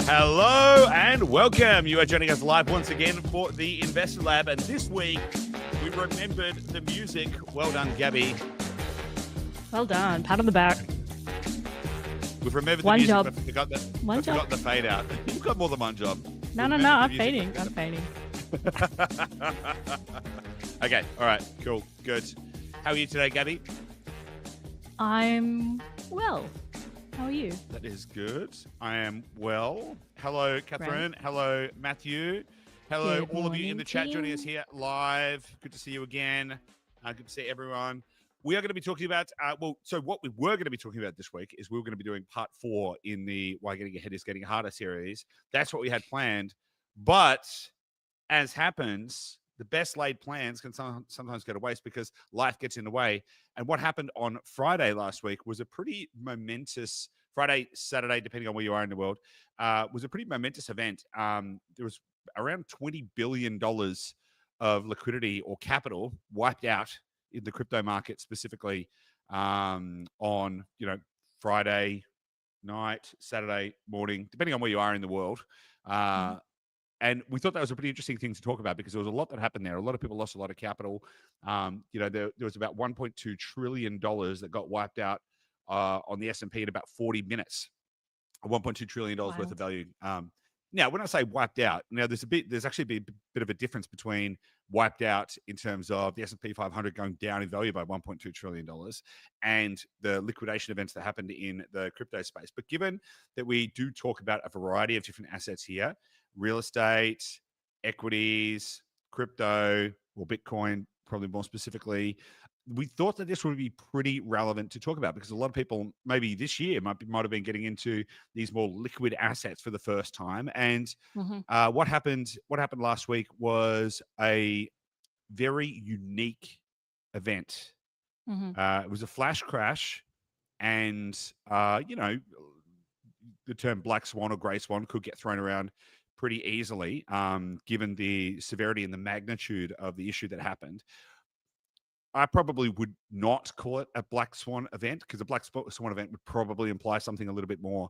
Hello and welcome. You are joining us live once again for the Investor Lab. And this week, we remembered the music. Well done, Gabby. Well done. Pat on the back. We've remembered One the music, job. but forgot One job. forgot the fade out. You've got more than one job. No. I'm fading. I'm fading. Okay. All right. Cool. Good. How are you today, Gabby? I'm well. How are you? That is good. I am well. Hello, Catherine. Great. Hello, Matthew. Hello, Good all of you in morning, the chat joining us team. here live. Good to see you again. Good to see everyone. We are going to be talking about, so what we were going to be talking about this week is we were going to be doing part 4 in the Why Getting Ahead is Getting Harder series. That's what we had planned. But as happens, the best laid plans can sometimes go to waste because life gets in the way. And what happened on Friday last week was a pretty momentous Friday, Saturday, depending on where you are in the world, was a pretty momentous event. There was around $20 billion of liquidity or capital wiped out in the crypto market, specifically on, Friday night, Saturday morning, depending on where you are in the world. And we thought that was a pretty interesting thing to talk about because there was a lot that happened there. A lot of people lost a lot of capital. There was about $1.2 trillion that got wiped out on the S&P in about 40 minutes. $1.2 trillion worth of value. Now, when I say wiped out, there's actually been a bit of a difference between wiped out in terms of the S&P 500 going down in value by $1.2 trillion and the liquidation events that happened in the crypto space. But given that we do talk about a variety of different assets here, real estate, equities, crypto, or Bitcoin, probably more specifically, we thought that this would be pretty relevant to talk about because a lot of people maybe this year might have been getting into these more liquid assets for the first time. And what happened last week was a very unique event. It was a flash crash, and the term black swan or gray swan could get thrown around pretty easily, given the severity and the magnitude of the issue that happened. I probably would not call it a black swan event because a black swan event would probably imply something a little bit more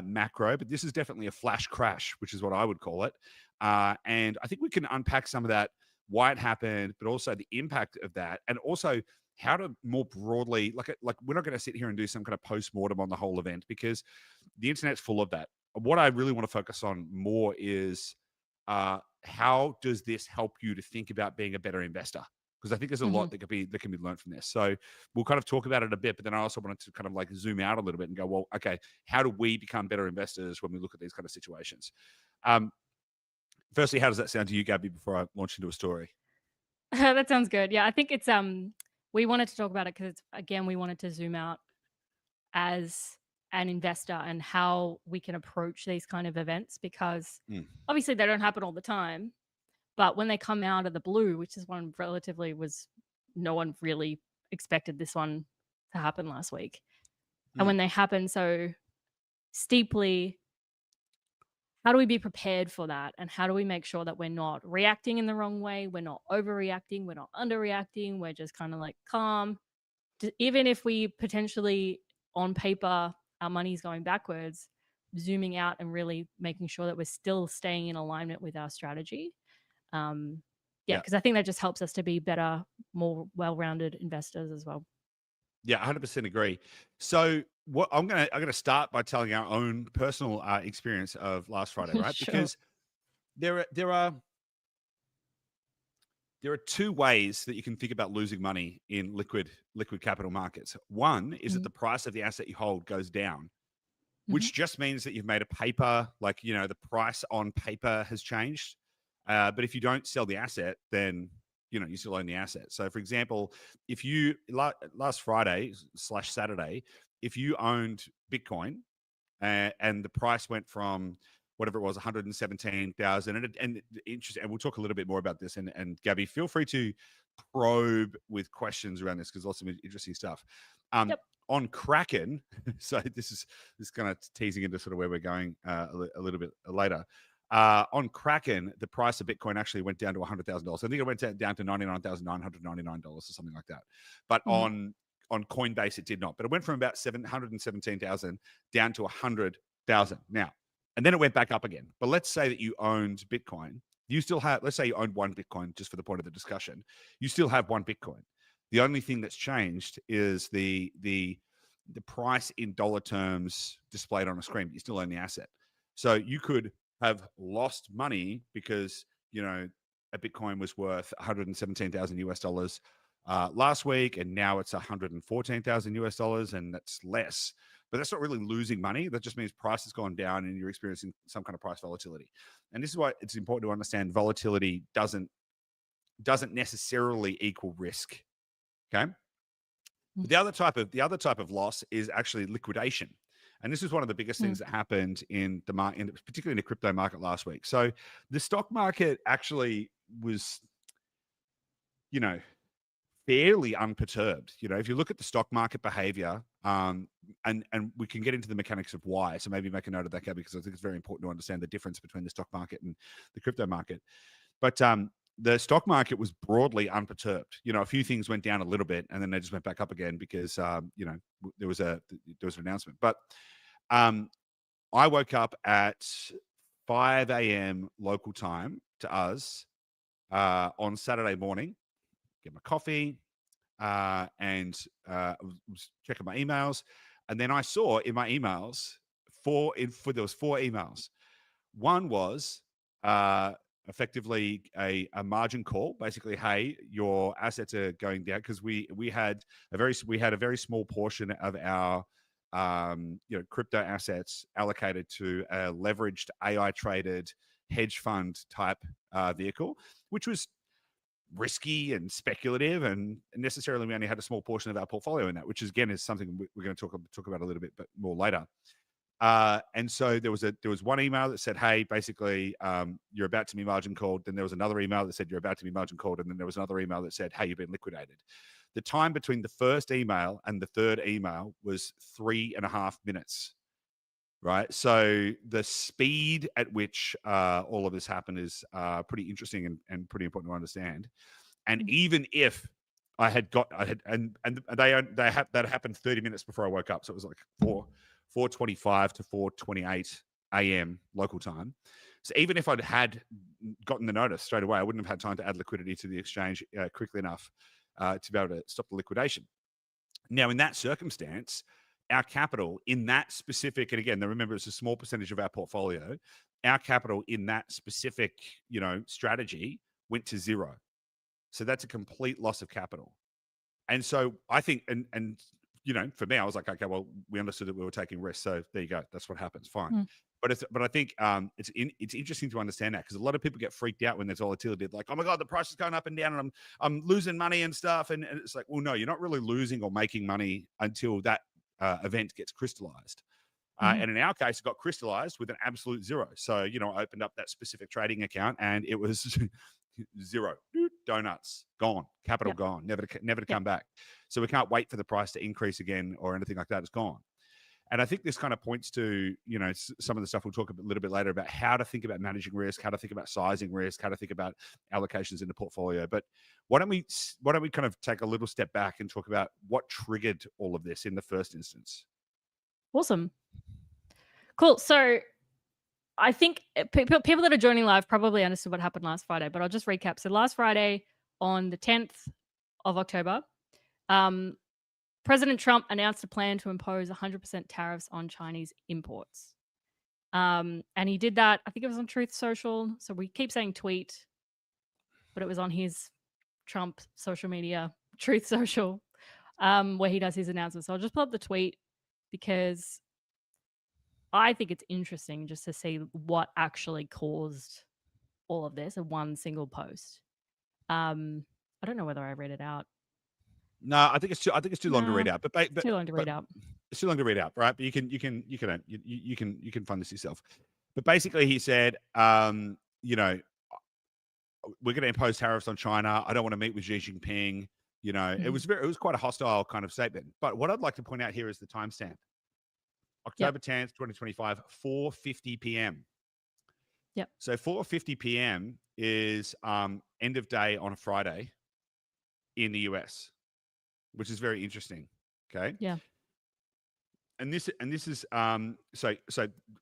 macro, but this is definitely a flash crash, which is what I would call it. And I think we can unpack some of that, why it happened, but also the impact of that, and also how to more broadly, like we're not going to sit here and do some kind of post-mortem on the whole event because the internet's full of that. What I really want to focus on more is how does this help you to think about being a better investor? Because I think there's a lot that can be learned from this. So we'll kind of talk about it a bit, but then I also wanted to kind of like zoom out a little bit and go, well, okay, how do we become better investors when we look at these kind of situations? Firstly, how does that sound to you, Gabby, before I launch into a story? That sounds good. Yeah, I think it's we wanted to talk about it because again, we wanted to zoom out as an investor and how we can approach these kind of events because obviously they don't happen all the time. But when they come out of the blue, which is one relatively no one really expected this one to happen last week. And when they happen so steeply, how do we be prepared for that? And how do we make sure that we're not reacting in the wrong way? We're not overreacting. We're not underreacting. We're just kind of like calm. Even if we potentially on paper, our money's going backwards, zooming out and really making sure that we're still staying in alignment with our strategy. Because I think that just helps us to be better, more well-rounded investors as well. Yeah, 100% agree. So what I'm gonna start by telling our own personal experience of last Friday, right? Sure. Because there are two ways that you can think about losing money in liquid capital markets. One is that the price of the asset you hold goes down, which just means that you've made a paper, like the price on paper has changed. But if you don't sell the asset, then you still own the asset. So, for example, if you last Friday / Saturday, if you owned Bitcoin and the price went from whatever it was, 117,000, and interesting, and we'll talk a little bit more about this. And Gabby, feel free to probe with questions around this because lots of interesting stuff. Kraken, so this is kind of teasing into sort of where we're going a little bit later. On Kraken, the price of Bitcoin actually went down to $100,000. I think it went down to $99,999 or something like that. But on Coinbase, it did not. But it went from about 717,000 down to 100,000 now. And then it went back up again. But let's say that you owned Bitcoin. You still have, let's say you owned one Bitcoin, just for the point of the discussion. You still have one Bitcoin. The only thing that's changed is the price in dollar terms displayed on a screen. But you still own the asset. So you could have lost money because, you know, a Bitcoin was worth 117,000 US dollars last week, and now it's 114,000 US dollars, and that's less. But that's not really losing money. That just means price has gone down and you're experiencing some kind of price volatility. And this is why it's important to understand volatility doesn't necessarily equal risk. Okay. But the other type of loss is actually liquidation. And this is one of the biggest things that happened in the market, particularly in the crypto market last week. So the stock market actually was, you know, fairly unperturbed. You know, if you look at the stock market behavior, and we can get into the mechanics of why. So maybe make a note of that, Gabby, because I think it's very important to understand the difference between the stock market and the crypto market. But the stock market was broadly unperturbed. You know, a few things went down a little bit, and then they just went back up again because you know, there was an announcement. But I woke up at 5 a.m. local time to us on Saturday morning, get my coffee, and was checking my emails, and then I saw in my emails there was 4 emails. One was effectively a margin call, basically, hey, your assets are going down, because we had a very small portion of our crypto assets allocated to a leveraged AI traded hedge fund type vehicle, which was risky and speculative, and necessarily we only had a small portion of our portfolio in that, which again is something we're going to talk about a little bit more later. And so there was one email that said, hey, basically, you're about to be margin called. Then there was another email that said you're about to be margin called. And then there was another email that said, hey, you've been liquidated. The time between the first email and the third email was 3.5 minutes. Right. So the speed at which all of this happened is pretty interesting and pretty important to understand. And even if that happened 30 minutes before I woke up. So it was like 4:25 to 4:28 a.m. local time. So even if I'd had gotten the notice straight away, I wouldn't have had time to add liquidity to the exchange quickly enough to be able to stop the liquidation. Now, in that circumstance, our capital in that specific, and again, remember, it's a small percentage of our portfolio, our capital in that specific, strategy went to zero. So that's a complete loss of capital. And so I think, and for me, I was like, okay, well, we understood that we were taking risks. So there you go. That's what happens. Fine. But I think it's interesting to understand that, because a lot of people get freaked out when there's volatility. Like, oh my God, the price is going up and down, and I'm losing money and stuff. And it's like, well, no, you're not really losing or making money until that event gets crystallized. And in our case, it got crystallized with an absolute zero. So, I opened up that specific trading account and it was zero. Donuts, gone. Capital gone. Never to come back. So we can't wait for the price to increase again or anything like that. It's gone. And I think this kind of points to, some of the stuff we'll talk a little bit later about how to think about managing risk, how to think about sizing risk, how to think about allocations in the portfolio. But why don't we kind of take a little step back and talk about what triggered all of this in the first instance? Awesome. Cool. So I think people that are joining live probably understood what happened last Friday, but I'll just recap. So last Friday on the 10th of October, President Trump announced a plan to impose 100% tariffs on Chinese imports. And he did that, I think it was on Truth Social. So we keep saying tweet, but it was on his Trump social media, Truth Social, where he does his announcements. So I'll just pull up the tweet because I think it's interesting just to see what actually caused all of this in one single post. I don't know whether I read it out. No, I think it's too long to read out. But it's too long to read out. It's too long to read out, right? But you can find this yourself. But basically, he said, we're going to impose tariffs on China. I don't want to meet with Xi Jinping. You know, it Mhm. was quite a hostile kind of statement. But what I'd like to point out here is the timestamp. Yep. October 10th, 2025, 4:50 p.m. Yep. So 4:50 p.m. is end of day on a Friday in the US, which is very interesting. Okay. Yeah. And this is so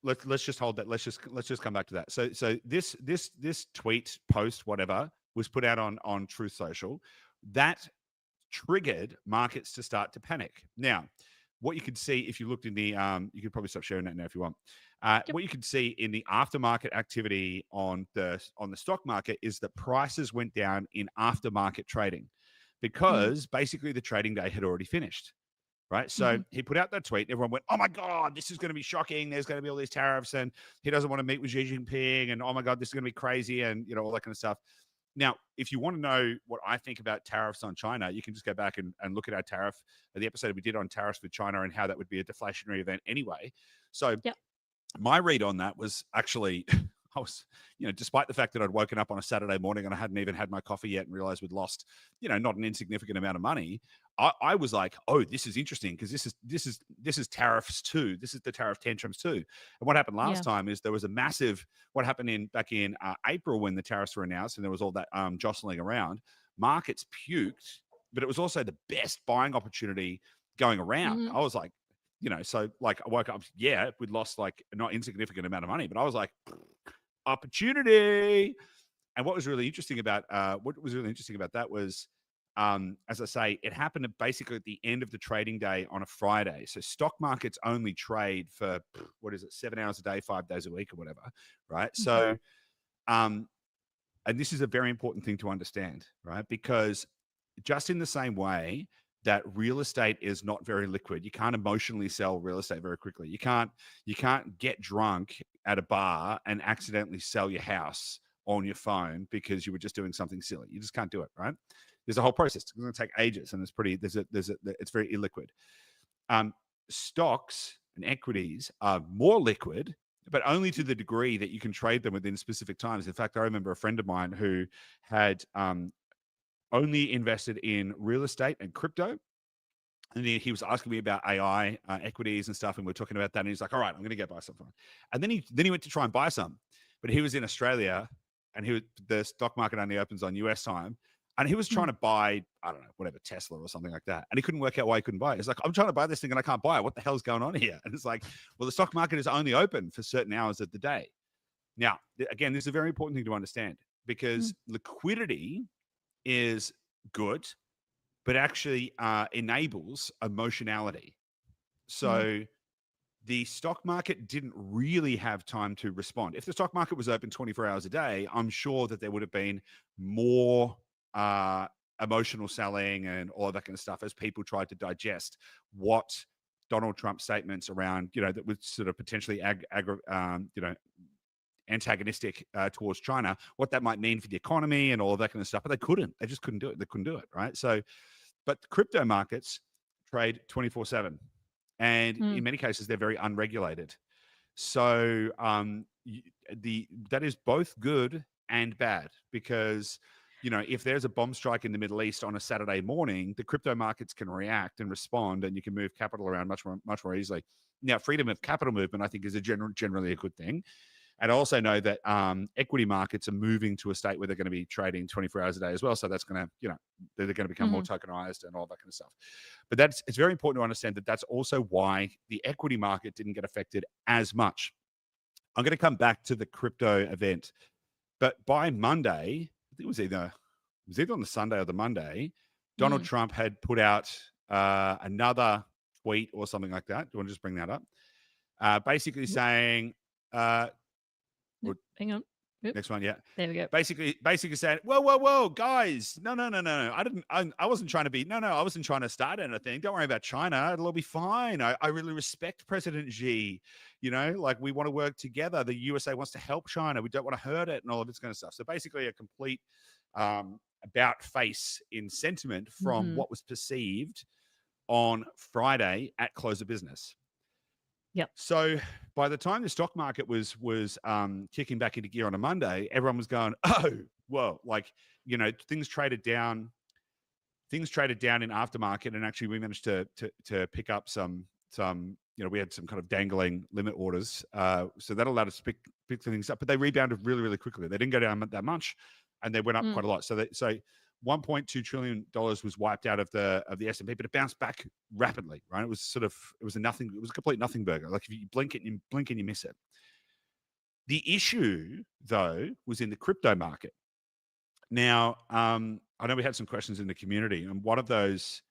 let's just hold that. Let's just come back to that. So this tweet, post, whatever, was put out on Truth Social. That triggered markets to start to panic. Now, what you could see if you looked in the you could probably stop sharing that now if you want. Yep. What you could see in the aftermarket activity on the stock market is that prices went down in aftermarket trading because basically the trading day had already finished. Right. So Mhm. he put out that tweet. Everyone went, "Oh my God, this is going to be shocking. There's going to be all these tariffs and he doesn't want to meet with Xi Jinping. And oh my God, this is going to be crazy." And, all that kind of stuff. Now, if you want to know what I think about tariffs on China, you can just go back and look at our tariff, the episode we did on tariffs with China and how that would be a deflationary event anyway. So Yep. my read on that was actually, I was, despite the fact that I'd woken up on a Saturday morning and I hadn't even had my coffee yet and realized we'd lost, not an insignificant amount of money. I was like, oh, this is interesting because this is tariffs too. This is the tariff tantrums too. And what happened last Yeah. time is there was a massive, what happened back in April when the tariffs were announced and there was all that jostling around. Markets puked, but it was also the best buying opportunity going around. Mhm. I was like, so like I woke up, yeah, we'd lost like a not insignificant amount of money, but I was like, opportunity. And what was really interesting about that was, as I say, it happened basically at the end of the trading day on a Friday. So stock markets only trade for 7 hours a day, 5 days a week, or whatever, right? Mhm. So, and this is a very important thing to understand, right? Because just in the same way that real estate is not very liquid, you can't emotionally sell real estate very quickly. You can't get drunk at a bar and accidentally sell your house on your phone because you were just doing something silly. You just can't do it, right? There's a whole process. It's going to take ages, and it's very illiquid. Um, Stocks and equities are more liquid, but only to the degree that you can trade them within specific times. In fact, I remember a friend of mine who had only invested in real estate and crypto. And he was asking me about AI equities and stuff, and we are talking about that. And he's like, "All right, I'm going to go buy something." And then he went to try and buy some, but he was in Australia, and the stock market only opens on US time, and he was trying Mhm. to buy, I don't know, whatever, Tesla or something like that, and he couldn't work out why he couldn't buy it. He's like, "I'm trying to buy this thing and I can't buy it. What the hell's going on here?" And it's like, well, the stock market is only open for certain hours of the day. Now, again, this is a very important thing to understand because Mhm. liquidity is good, but actually enables emotionality. Mhm. So the stock market didn't really have time to respond. If the stock market was open 24 hours a day, I'm sure that there would have been more emotional selling and all of that kind of stuff as people tried to digest what Donald Trump's statements around, that would sort of potentially antagonistic towards China, what that might mean for the economy and all of that kind of stuff. But they couldn't. They just couldn't do it. They couldn't do it, right? So, but crypto markets trade 24/7, and in Mm. many cases they're very unregulated. So, that is both good and bad because if there's a bomb strike in the Middle East on a Saturday morning, the crypto markets can react and respond, and you can move capital around much more easily. Now, freedom of capital movement, I think, is generally a good thing. And I also know that equity markets are moving to a state where they're going to be trading 24 hours a day as well. So that's going to, they're going to become more Mhm. tokenized and all that kind of stuff. But it's very important to understand that that's also why the equity market didn't get affected as much. I'm going to come back to the crypto event, but by Monday, I think it was either on the Sunday or the Monday, Donald Mm. Trump had put out another tweet or something like that. Do you want to just bring that up? Basically Yep. saying, uh, Yep. Hang on. Yep. next one, yeah. There we go. Basically saying, whoa, guys, no. I wasn't trying to be, no, I wasn't trying to start anything. Don't worry about China. It'll all be fine. I really respect President Xi. Like we want to work together. The USA wants to help China. We don't want to hurt it and all of this kind of stuff. So basically a complete about face in sentiment from Mhm. what was perceived on Friday at close of business. Yep. So by the time the stock market was kicking back into gear on a Monday, everyone was going, "Oh, well, like things traded down things traded down in aftermarket, and actually we managed to pick up some we had some kind of dangling limit orders, so that allowed us to pick things up, but they rebounded really, really quickly. They didn't go down that much, and they went up quite a lot. So $1.2 trillion was wiped out of the S&P, but it bounced back rapidly, right? It was a complete nothing burger. Like if you blink and you miss it. The issue though was in the crypto market. Now, I know we had some questions in the community, and one of those,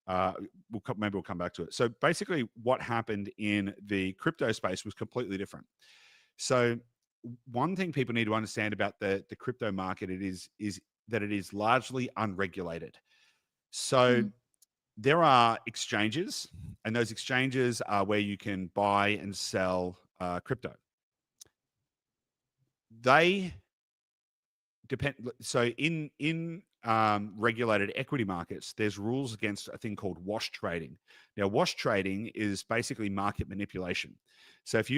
maybe we'll come back to it. So basically what happened in the crypto space was completely different. So one thing people need to understand about the crypto market is that it is largely unregulated. So there are exchanges, and those exchanges are where you can buy and sell crypto. They depend. So in regulated equity markets, there's rules against a thing called wash trading. Now, wash trading is basically market manipulation. So if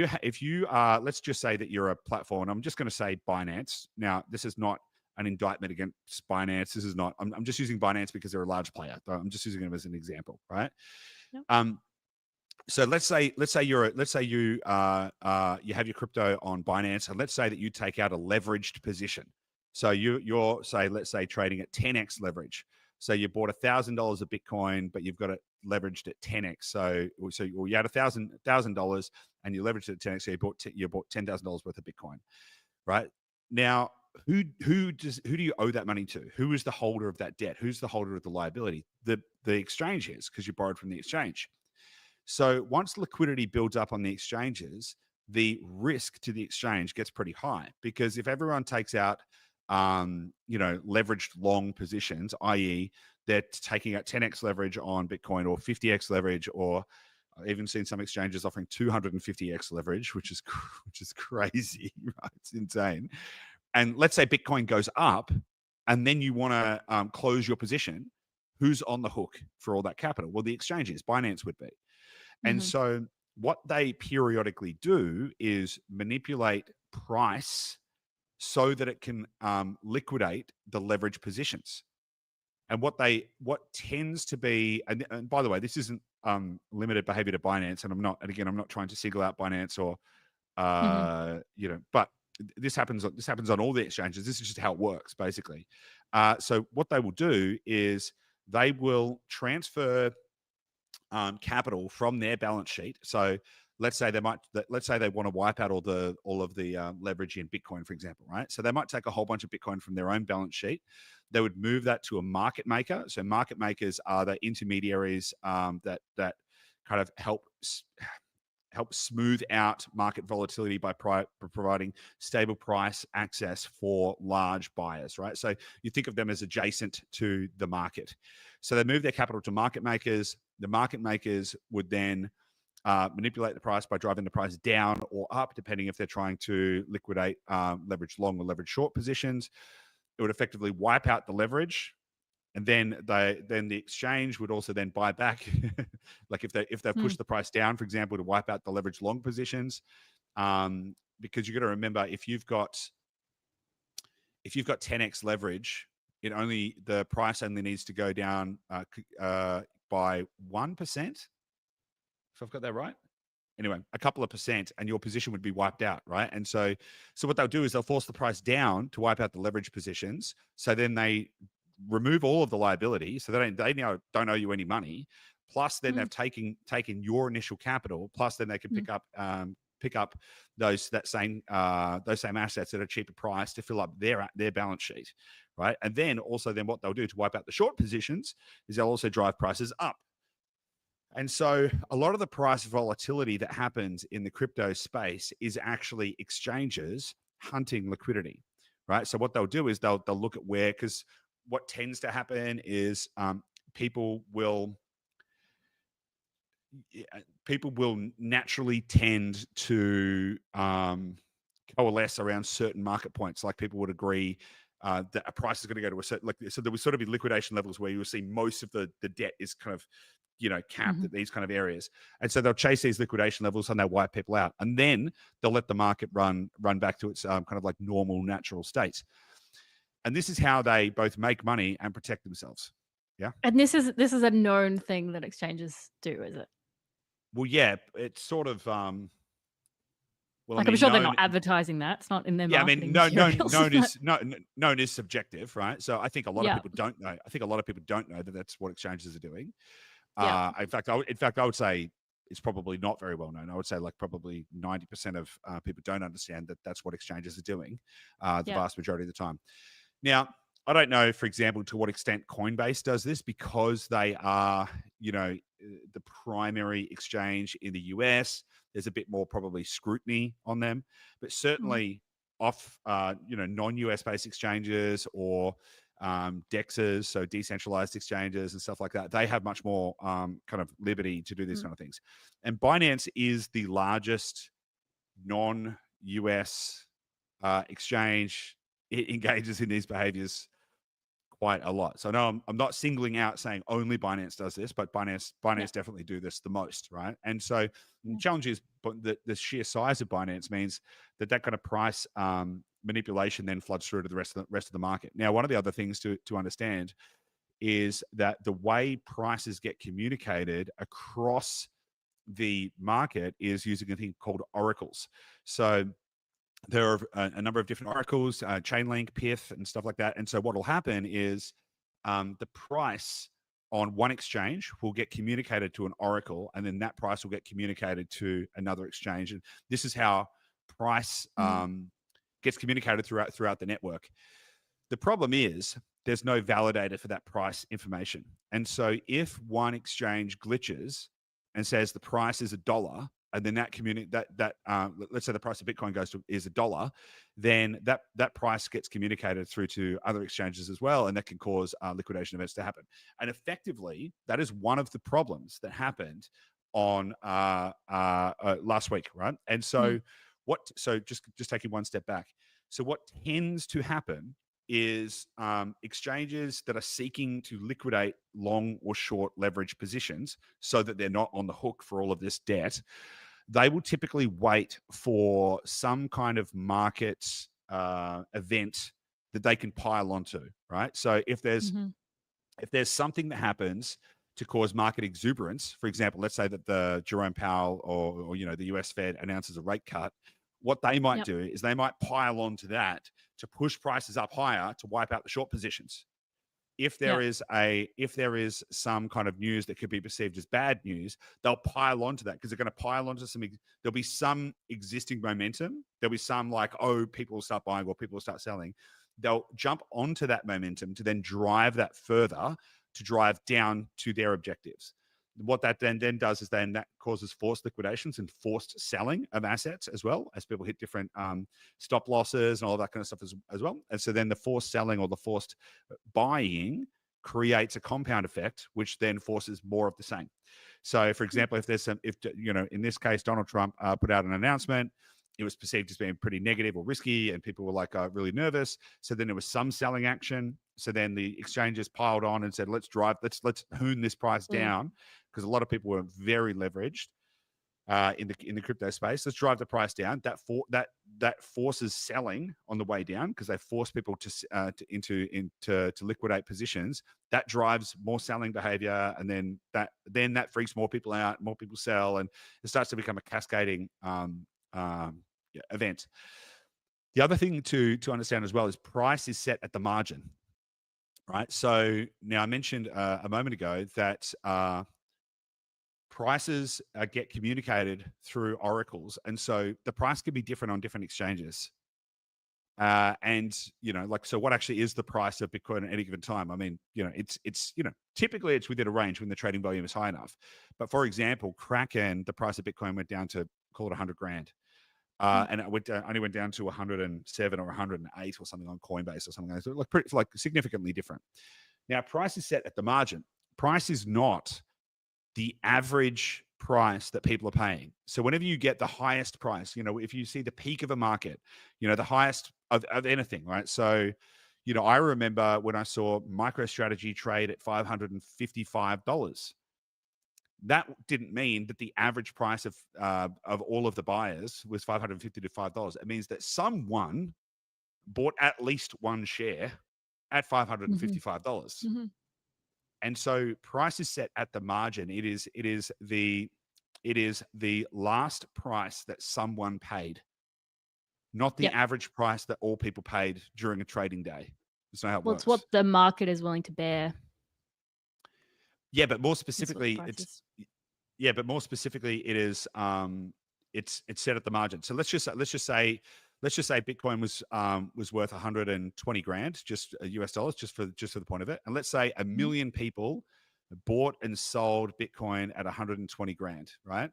you are, let's just say that you're a platform, and I'm just going to say Binance. Now, this is not an indictment against Binance. This is not. I'm just using Binance because they're a large player. I'm just using them as an example, right? Yep. So let's say you have your crypto on Binance, and let's say that you take out a leveraged position. So you're let's say trading at 10x leverage. So you bought $1,000 of Bitcoin, but you've got it leveraged at 10x. So you had $1,000 and you leveraged it at 10x. So you bought $10,000 worth of Bitcoin, right? Now, who do you owe that money to? Who is the holder of that debt? Who's the holder of the liability? The exchange is, because you borrowed from the exchange. So once liquidity builds up on the exchanges, the risk to the exchange gets pretty high, because if everyone takes out leveraged long positions, i.e. they're taking out 10x leverage on Bitcoin or 50x leverage, or I've even seen some exchanges offering 250x leverage, which is crazy, right? It's insane. And let's say Bitcoin goes up, and then you want to close your position. Who's on the hook for all that capital? Well, the exchanges, Binance would be. And so what they periodically do is manipulate price so that it can liquidate the leverage positions. And what tends to be, and by the way, this isn't limited behavior to Binance, and I'm not trying to single out Binance or but this happens on all the exchanges. This is just how it works, basically. So what they will do is they will transfer capital from their balance sheet. So let's say they want to wipe out all of the leverage in Bitcoin, for example, right? So they might take a whole bunch of Bitcoin from their own balance sheet. They would move that to a market maker. So market makers are the intermediaries that kind of help smooth out market volatility by providing stable price access for large buyers, right? So you think of them as adjacent to the market. So they move their capital to market makers. The market makers would then manipulate the price by driving the price down or up, depending if they're trying to liquidate leverage long or leverage short positions. It would effectively wipe out the leverage, and then the exchange would also then buy back, like if they push the price down, for example, to wipe out the leverage long positions, because you got to remember, if you've got 10x leverage, the price only needs to go down by 1%, if I've got that right. Anyway, a couple of percent, and your position would be wiped out, right? And so what they'll do is they'll force the price down to wipe out the leverage positions. So then they remove all of the liability, so they now don't owe you any money. Plus, then they've taken your initial capital. Plus, then they can pick up those same assets at a cheaper price to fill up their balance sheet, right? And then what they'll do to wipe out the short positions is they'll also drive prices up. And so a lot of the price volatility that happens in the crypto space is actually exchanges hunting liquidity, right? So what they'll do is they'll look at because what tends to happen is people will naturally tend to coalesce around certain market points. Like people would agree that a price is going to go to a certain, so there would sort of be liquidation levels where you will see most of the debt is kind of capped at these kind of areas. And so they'll chase these liquidation levels and they'll wipe people out. And then they'll let the market run back to its kind of like normal, natural state. And this is how they both make money and protect themselves. Yeah. And this is a known thing that exchanges do, is it? Well, yeah, it's sort of well, I Like, I'm mean, sure they're not known. advertising that. It's not in their Yeah, I mean, marketing materials. But known is subjective, right? So I think a lot of yeah, people don't know. I think a lot of people don't know that that's what exchanges are doing. yeah, In fact, I would say it's probably not very well known. I would say like probably 90% of people don't understand that that's what exchanges are doing the yeah. vast majority of the time. Now, I don't know, for example, to what extent Coinbase does this because they are, the primary exchange in the US. There's a bit more probably scrutiny on them, but Mm, certainly off, non-US based exchanges or DEXs, so decentralized exchanges and stuff like that, they have much more kind of liberty to do these mm, kind of things. And Binance is the largest non-US exchange. It engages in these behaviors quite a lot. So no, I'm not singling out saying only Binance does this, but Binance yeah, definitely do this the most, right? And so the yeah. challenge is, but the sheer size of Binance means that that kind of price manipulation then floods through to the rest of the market. Now, one of the other things to understand is that the way prices get communicated across the market is using a thing called oracles. So there are a number of different oracles, Chainlink, Pith, and stuff like that. And so what will happen is the price on one exchange will get communicated to an oracle, and then that price will get communicated to another exchange. And this is how price Mm, gets communicated throughout the network. The problem is there's no validator for that price information. And so if one exchange glitches and says the price is $1, and then let's say the price of Bitcoin is $1, then that price gets communicated through to other exchanges as well, and that can cause liquidation events to happen. And effectively, that is one of the problems that happened on last week, right? And mm, so just taking one step back. So what tends to happen is exchanges that are seeking to liquidate long or short leverage positions so that they're not on the hook for all of this debt. They will typically wait for some kind of market event that they can pile onto, right? So mhm, if there's something that happens to cause market exuberance, for example, let's say that the Jerome Powell or the US Fed announces a rate cut, what they might yep, do is they might pile onto that to push prices up higher to wipe out the short positions. If there yep, is some kind of news that could be perceived as bad news, they'll pile onto that because they're going to pile onto there'll be some existing momentum. There'll be some like, oh, people will start buying or people will start selling. They'll jump onto that momentum to then drive that further to drive down to their objectives. What that then does is then that causes forced liquidations and forced selling of assets as well as people hit different stop losses and all that kind of stuff as well. And so then the forced selling or the forced buying creates a compound effect, which then forces more of the same. So, for example, in this case, Donald Trump put out an announcement, it was perceived as being pretty negative or risky, and people were like really nervous. So then there was some selling action. So then the exchanges piled on and said, let's hoon this price mm, down because a lot of people were very leveraged in the crypto space. Let's drive the price down. That forces selling on the way down because they force people to liquidate positions. That drives more selling behavior, and then that freaks more people out. More people sell, and it starts to become a cascading event. The other thing to understand as well is price is set at the margin, right? So now I mentioned a moment ago that prices get communicated through oracles, and so the price can be different on different exchanges. And so what actually is the price of Bitcoin at any given time? I mean, it's typically it's within a range when the trading volume is high enough. But for example, Kraken, the price of Bitcoin went down to call it 100 grand. mm, And it only went down to 107 or 108 or something on Coinbase or something like significantly different. Now, price is set at the margin. Price is not the average price that people are paying. So whenever you get the highest price, if you see the peak of a market, the highest of anything, right? So, I remember when I saw MicroStrategy trade at $555. That didn't mean that the average price of all of the buyers was $550 to $5. It means that someone bought at least one share at mhm, $555. mhm, And so price is set at the margin. It is the last price that someone paid, not the Yep. average price that all people paid during a trading day. That's not how it Well, it's what works. the market is willing to bear. Yeah, but more Is what the specifically, price is. it is it's set at the margin. So let's just say Bitcoin was worth 120 grand, just US dollars, just for the point of it. And let's say a Mhm. million people bought and sold Bitcoin at 120 grand, right?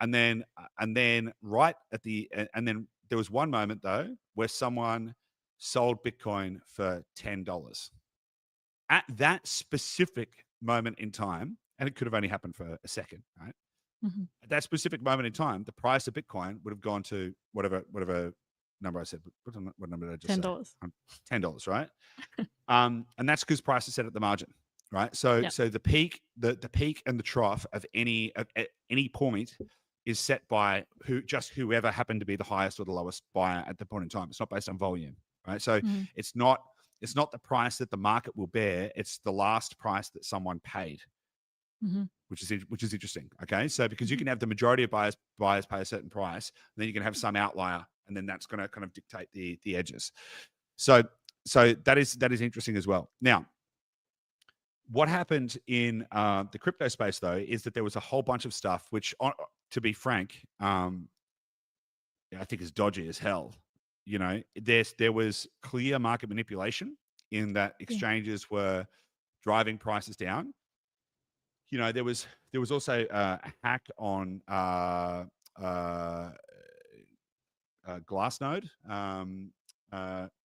And then there was one moment though where someone sold Bitcoin for $10. At that specific moment in time, and it could have only happened for a second, right? Mhm. At that specific moment in time, the price of Bitcoin would have gone to whatever number I said. What number did I just say? $10. $10, right? And that's because price is set at the margin, right? So Yep. the peak and the trough of at any point is set by whoever happened to be the highest or the lowest buyer at the point in time. It's not based on volume, right? So Mhm. it's not the price that the market will bear. It's the last price that someone paid, Mhm. which is interesting. Okay, so because you Mhm. can have the majority of buyers pay a certain price, and then you can have some outlier, and then that's going to kind of dictate the edges. So that is interesting as well. Now, what happened in the crypto space though is that there was a whole bunch of stuff which, to be frank, I think is dodgy as hell. You know, there was clear market manipulation in that Yeah. exchanges were driving prices down. You know, there was also a hack on Glassnode.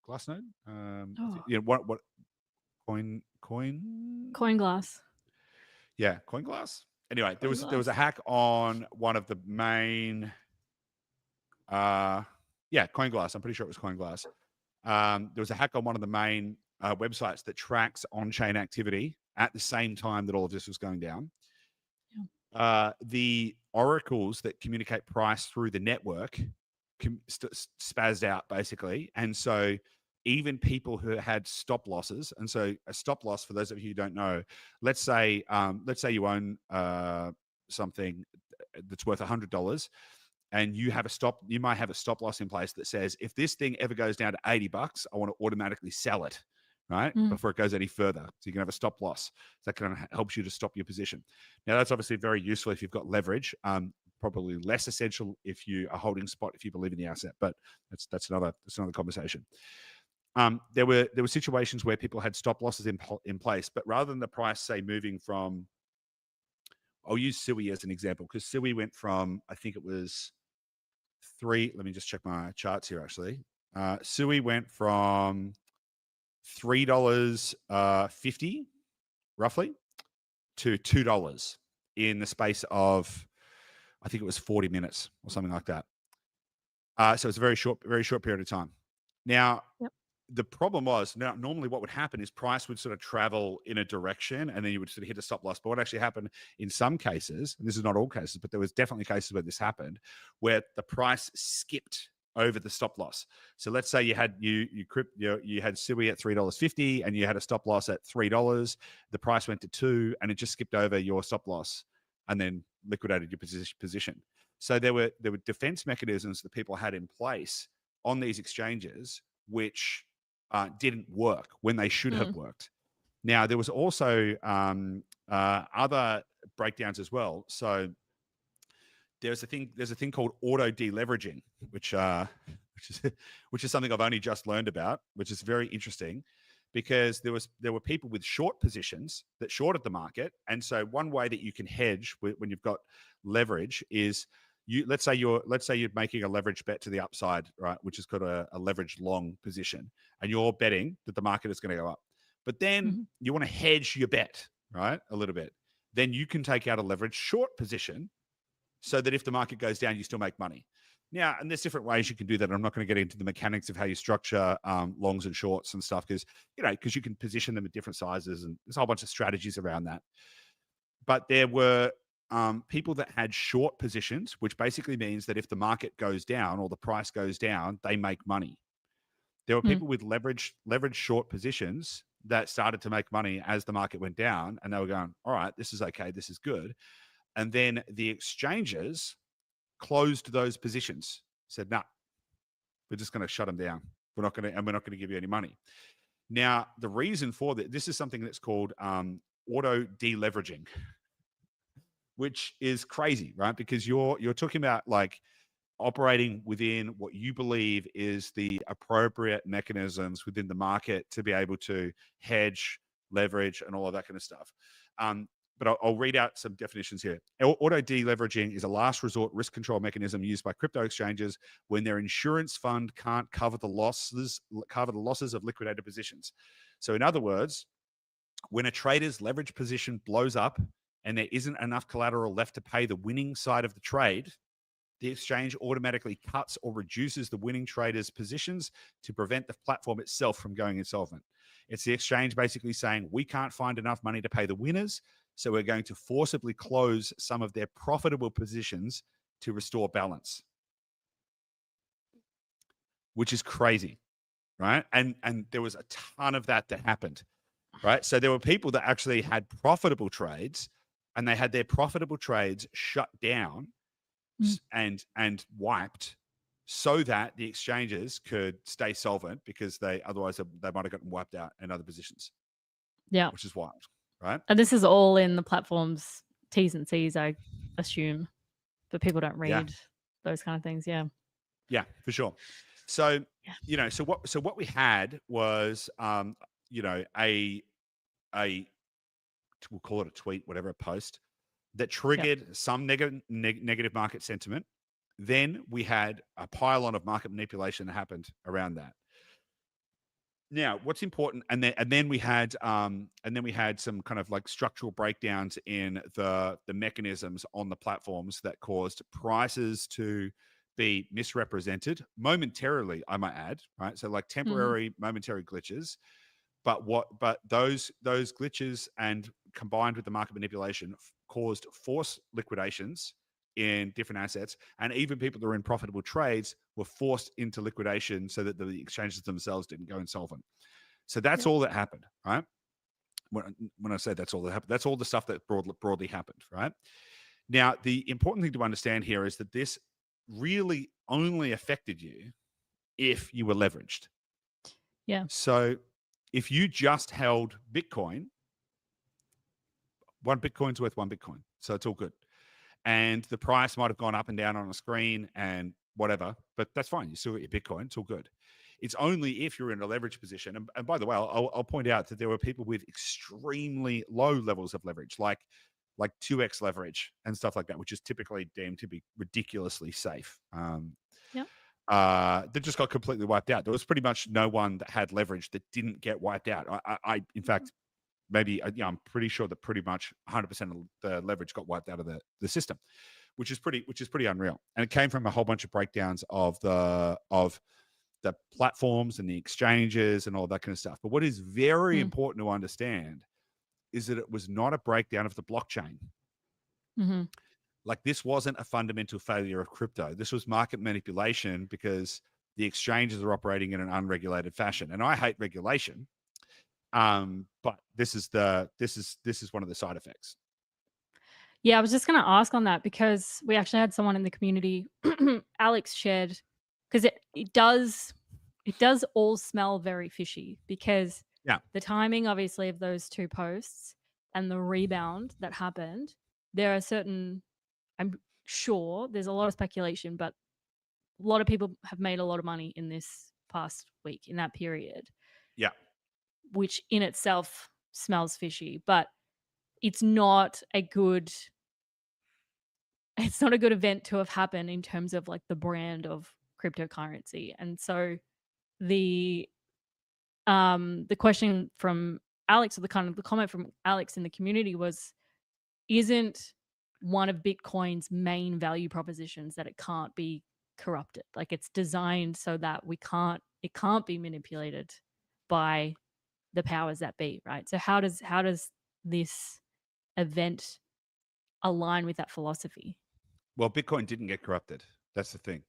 Glassnode. Oh. What coin? CoinGlass. Yeah, CoinGlass. Anyway, there was CoinGlass. a hack on one of the main. CoinGlass. I'm pretty sure it was CoinGlass. There was a hack on one of the main websites that tracks on-chain activity at the same time that all of this was going down. The oracles that communicate price through the network spazzed out basically, and so even people who had stop losses, and so a stop loss, for those of you who don't know, let's say you own something that's worth $100, and you might have a stop loss in place that says, if this thing ever goes down to $80, I want to automatically sell it, right? Mm. Before it goes any further. So you can have a stop loss. So that kind of helps you to stop your position. Now, that's obviously very useful if you've got leverage. Probably less essential if you are holding spot, if you believe in the asset, but that's another conversation. There were situations where people had stop losses in place, but rather than the price, say, moving from, I'll use Sui as an example, because Sui went from, I think it was let me just check my charts here actually. Sui went from $3.50 roughly to $2 in the space of, I think it was 40 minutes or something like that. So it's a very short period of time. Now, Yep. the problem was, now normally what would happen is price would sort of travel in a direction and then you would sort of hit a stop loss. But what actually happened in some cases, and this is not all cases, but there was definitely cases where this happened, where the price skipped over the stop loss. So let's say you had you had Sui at $3.50 and you had a stop loss at $3. The price went to $2 and it just skipped over your stop loss and then liquidated your position. So there were defense mechanisms that people had in place on these exchanges which didn't work when they should have worked. Now, there was also other breakdowns as well. So there's a thing called auto deleveraging, which is something I've only just learned about, which is very interesting, because there were people with short positions that shorted the market, and so one way that you can hedge when you've got leverage is let's say you're making a leverage bet to the upside, right, which has got a leveraged long position, and you're betting that the market is going to go up, but then you want to hedge your bet, right, a little bit. Then you can take out a leveraged short position so that if the market goes down, you still make money. Now, and there's different ways you can do that. I'm not going to get into the mechanics of how you structure longs and shorts and stuff, because you can position them at different sizes, and there's a whole bunch of strategies around that. But there were people that had short positions, which basically means that if the market goes down or the price goes down, they make money. There were people with leveraged short positions, that started to make money as the market went down, and they were going, all right, this is okay, this is good. And then the exchanges closed those positions, said, nah, we're just going to shut them down. We're not going to give you any money. Now, the reason for that, this is something that's called auto deleveraging, which is crazy, right? Because you're talking about like operating within what you believe is the appropriate mechanisms within the market to be able to hedge, leverage, and all of that kind of stuff. But I'll read out some definitions here. Auto deleveraging is a last resort risk control mechanism used by crypto exchanges when their insurance fund can't cover the losses of liquidated positions. So in other words, when a trader's leverage position blows up and there isn't enough collateral left to pay the winning side of the trade, the exchange automatically cuts or reduces the winning trader's positions to prevent the platform itself from going insolvent. It's the exchange basically saying, we can't find enough money to pay the winners, so we're going to forcibly close some of their profitable positions to restore balance, which is crazy, right? And there was a ton of that happened, right? So there were people that actually had profitable trades, and they had their profitable trades shut down and wiped so that the exchanges could stay solvent, because otherwise they might have gotten wiped out in other positions. Yeah. Which is wild, right? And this is all in the platform's T's and C's, I assume, but people don't read those kind of things. Yeah. Yeah, for sure. So, so what we had was, a we'll call it a tweet, whatever, a post that triggered some negative market sentiment. Then we had a pile-on of market manipulation that happened around that. Now, what's important, and then we had some kind of like structural breakdowns in the mechanisms on the platforms that caused prices to be misrepresented momentarily, I might add, right? So like temporary, momentary glitches, but those glitches and combined with the market manipulation caused forced liquidations in different assets, and even people that were in profitable trades were forced into liquidation so that the exchanges themselves didn't go insolvent. So that's all that happened, right? When I say that's all that happened, that's all the stuff that broadly happened, right? Now, the important thing to understand here is that this really only affected you if you were leveraged. Yeah. So if you just held Bitcoin, one Bitcoin's worth one Bitcoin. So it's all good. And the price might have gone up and down on a screen and whatever, but that's fine. You still get your Bitcoin. It's all good. It's only if you're in a leverage position. And by the way, I'll point out that there were people with extremely low levels of leverage, like 2x leverage and stuff like that, which is typically deemed to be ridiculously safe. That just got completely wiped out. There was pretty much no one that had leverage that didn't get wiped out. I in fact, maybe I'm pretty sure that pretty much 100% of the leverage got wiped out of the system, which is pretty unreal. And it came from a whole bunch of breakdowns of the platforms and the exchanges and all that kind of stuff. But what is very important to understand is that it was not a breakdown of the blockchain. Like, this wasn't a fundamental failure of crypto. This was market manipulation because the exchanges are operating in an unregulated fashion. And I hate regulation. But this is one of the side effects. Yeah, I was just going to ask on that, because we actually had someone in the community, Alex, shared, because it does all smell very fishy, because the timing, obviously, of those two posts and the rebound that happened, there are certain, I'm sure there's a lot of speculation, but a lot of people have made a lot of money in this past week, in that period. Yeah. Which in itself smells fishy, but it's not a good event to have happened in terms of like the brand of cryptocurrency. And so the question from Alex, or the comment from Alex in the community was, isn't one of Bitcoin's main value propositions that it can't be corrupted? Like, it's designed so that it can't be manipulated by the powers that be, right? So how does this event align with that philosophy? Well, Bitcoin didn't get corrupted. That's the thing.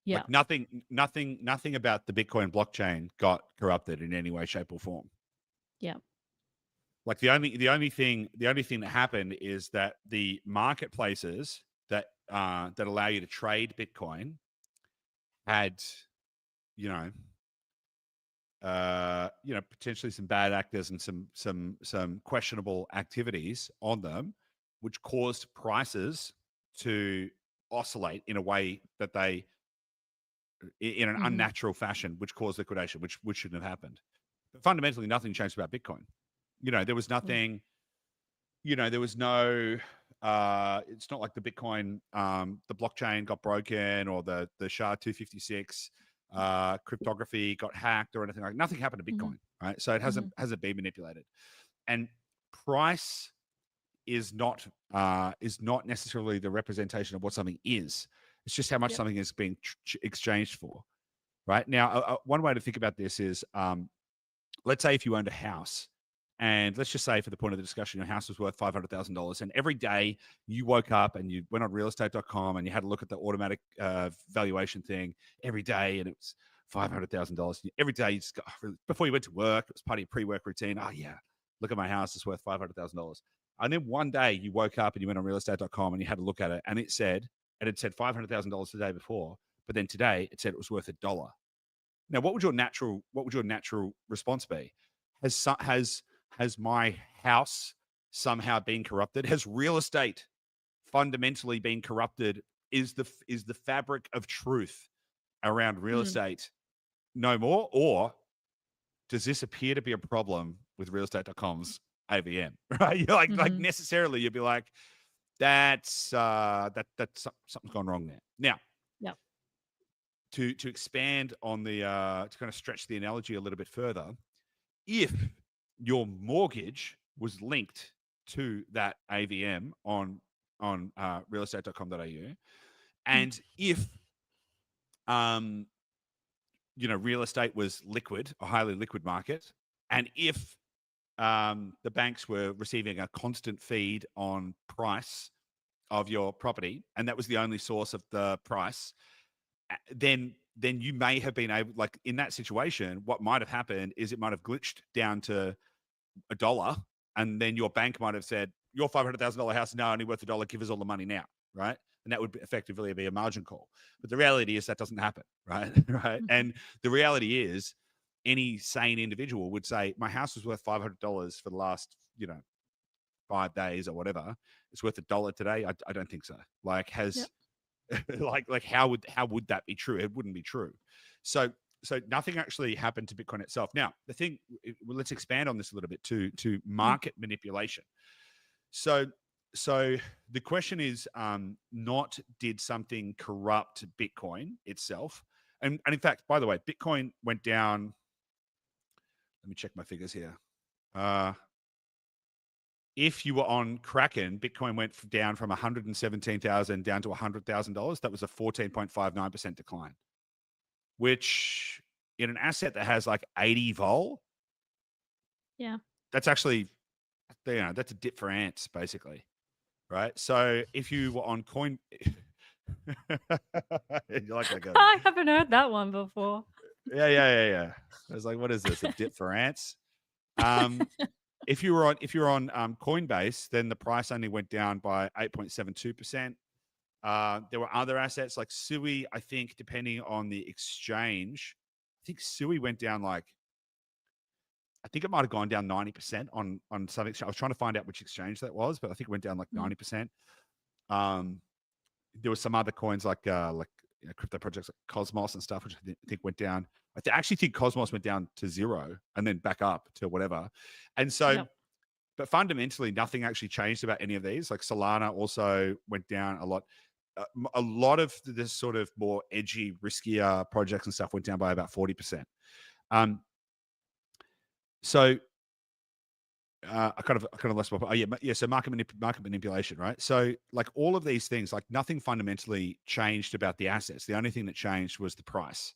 Yeah. Like, nothing about the Bitcoin blockchain got corrupted in any way, shape, or form. Yeah. Like the only thing that happened is that the marketplaces that allow you to trade Bitcoin had, you know, potentially some bad actors and some questionable activities on them, which caused prices to oscillate in a way that in an Mm-hmm. unnatural fashion, which caused liquidation, which shouldn't have happened. But fundamentally, nothing changed about Bitcoin. There was Yeah. nothing. There was no. It's not like the Bitcoin, the blockchain got broken or the SHA-256 cryptography got hacked or anything like. Nothing happened to Mm-hmm. Bitcoin, right? So it Mm-hmm. hasn't been manipulated, and price is not necessarily the representation of what something is. It's just how much Yep. something is being exchanged for. Right now, one way to think about this is, let's say if you owned a house, and let's just say for the point of the discussion, your house was worth $500,000, and every day you woke up and you went on realestate.com and you had a look at the automatic valuation thing every day, and it was $500,000. Every day you just got, before you went to work, it was part of your pre-work routine. Oh yeah, look at my house; it's worth $500,000. And then one day you woke up and you went on realestate.com and you had a look at it, and it said $500,000 the day before, but then today it said it was worth $1. Now, what would your natural response be? Has my house somehow been corrupted? Has real estate fundamentally been corrupted? Is the fabric of truth around real Mm. estate no more, or does this appear to be a problem with realestate.com's AVM? Right? You're like Mm-hmm. necessarily you'd be like, that's something's gone wrong there. Now, Yep. to expand on the to kind of stretch the analogy a little bit further, if your mortgage was linked to that AVM on realestate.com.au, Mm. and if real estate was liquid, a highly liquid market, and if the banks were receiving a constant feed on price of your property, and that was the only source of the price, then you may have been able, like in that situation, what might have happened is it might have glitched down to $1, and then your bank might have said, your $500,000 house is now only worth $1. Give us all the money now, right? And that would effectively be a margin call. But the reality is that doesn't happen, right? Right. Mm-hmm. And the reality is, any sane individual would say, my house was worth $500 for the last, 5 days or whatever. It's worth $1 today. I don't think so. Like, Yep. like how would that be true? It wouldn't be true. So nothing actually happened to Bitcoin itself. Now, the thing, let's expand on this a little bit to Mm. market manipulation. So the question is, not did something corrupt Bitcoin itself? And in fact, by the way, Bitcoin went down. Let me check my figures here. If you were on Kraken, Bitcoin went down from 117,000 down to $100,000. That was a 14.59% decline, which in an asset that has like 80 vol, Yeah. that's actually, that's a dip for ants, basically. Right. So if you were on coin, you like that, Gabby? I haven't heard that one before. Yeah. I was like, what is this? A dip for ants? If you were on Coinbase, then the price only went down by 8.72%. There were other assets like Sui. I think depending on the exchange, I think Sui went down I think it might have gone down 90% on some exchange. I was trying to find out which exchange that was, but I think it went down like 90%. There were some other coins like crypto projects like Cosmos and stuff, which I think went down. I actually think Cosmos went down to 0 and then back up to whatever. And so, Yep. but fundamentally, nothing actually changed about any of these. Like Solana also went down a lot. A lot of this sort of more edgy, riskier projects and stuff went down by about 40%. So I kind of lost my. Oh yeah. So market manipulation, right? So like all of these things, like nothing fundamentally changed about the assets. The only thing that changed was the price,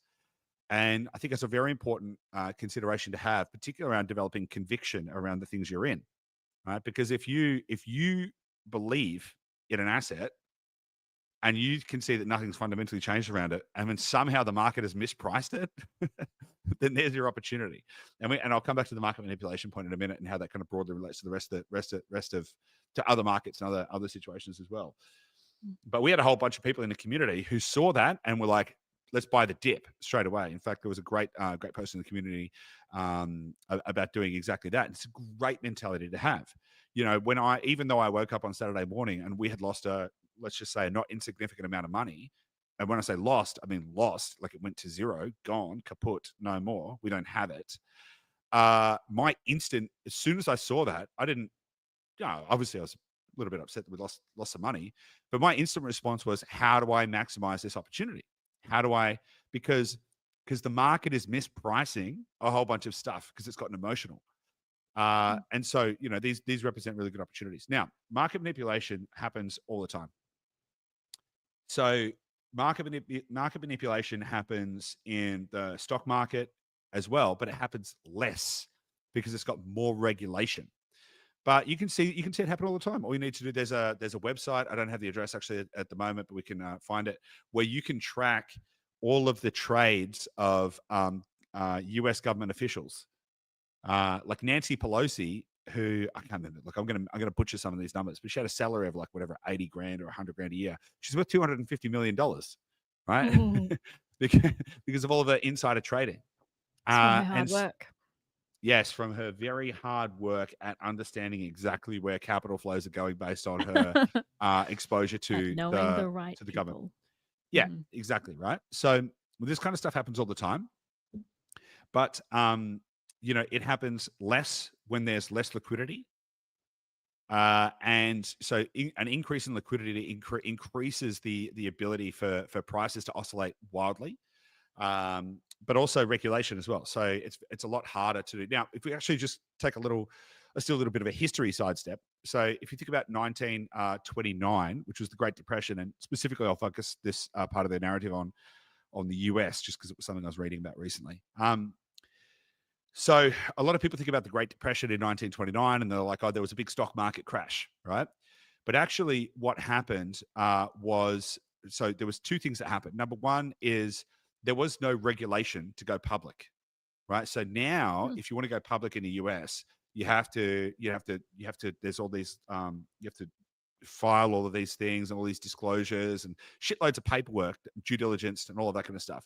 and I think that's a very important consideration to have, particularly around developing conviction around the things you're in, right? Because if you believe in an asset, and you can see that nothing's fundamentally changed around it, and then somehow the market has mispriced it, then there's your opportunity. And I'll come back to the market manipulation point in a minute and how that kind of broadly relates to the rest of to other markets and other situations as well. But we had a whole bunch of people in the community who saw that and were like, let's buy the dip straight away. In fact, there was a great post in the community about doing exactly that. It's a great mentality to have. You know, even though I woke up on Saturday morning and we had lost let's just say a not insignificant amount of money. And when I say lost, I mean lost, like it went to zero, gone, kaput, no more. We don't have it. My instant, as soon as I saw that, I didn't, obviously I was a little bit upset that we lost some money, but my instant response was, how do I maximize this opportunity? How do I, because the market is mispricing a whole bunch of stuff because it's gotten emotional. And so, these represent really good opportunities. Now, market manipulation happens all the time. So market manipulation happens in the stock market as well, but it happens less because it's got more regulation. But you can see it happen all the time. All you need to do, there's a website. I don't have the address actually at the moment, but we can find it, where you can track all of the trades of US government officials, like Nancy Pelosi, who I can't remember. Like I'm gonna butcher some of these numbers, but she had a salary of like whatever 80 grand or 100 grand a year. She's worth $250 million, right? because of all of her insider trading. It's from her hard work. Yes, from her very hard work at understanding exactly where capital flows are going based on her exposure to the government. Yeah, exactly, right? So this kind of stuff happens all the time. But it happens less when there's less liquidity. And so an increase in liquidity increases the ability for prices to oscillate wildly, but also regulation as well. So it's a lot harder to do. Now, if we actually just take let's do a little bit of a history sidestep. So if you think about 1929, which was the Great Depression, and specifically I'll focus this part of the narrative on the US, just because it was something I was reading about recently. So a lot of people think about the Great Depression in 1929 and they're like, oh, there was a big stock market crash, right? But actually what happened was, so there was two things that happened. Number one is there was no regulation to go public, right? So now if you want to go public in the US, you have to, there's all these, you have to file all of these things and all these disclosures and shitloads of paperwork, due diligence and all of that kind of stuff.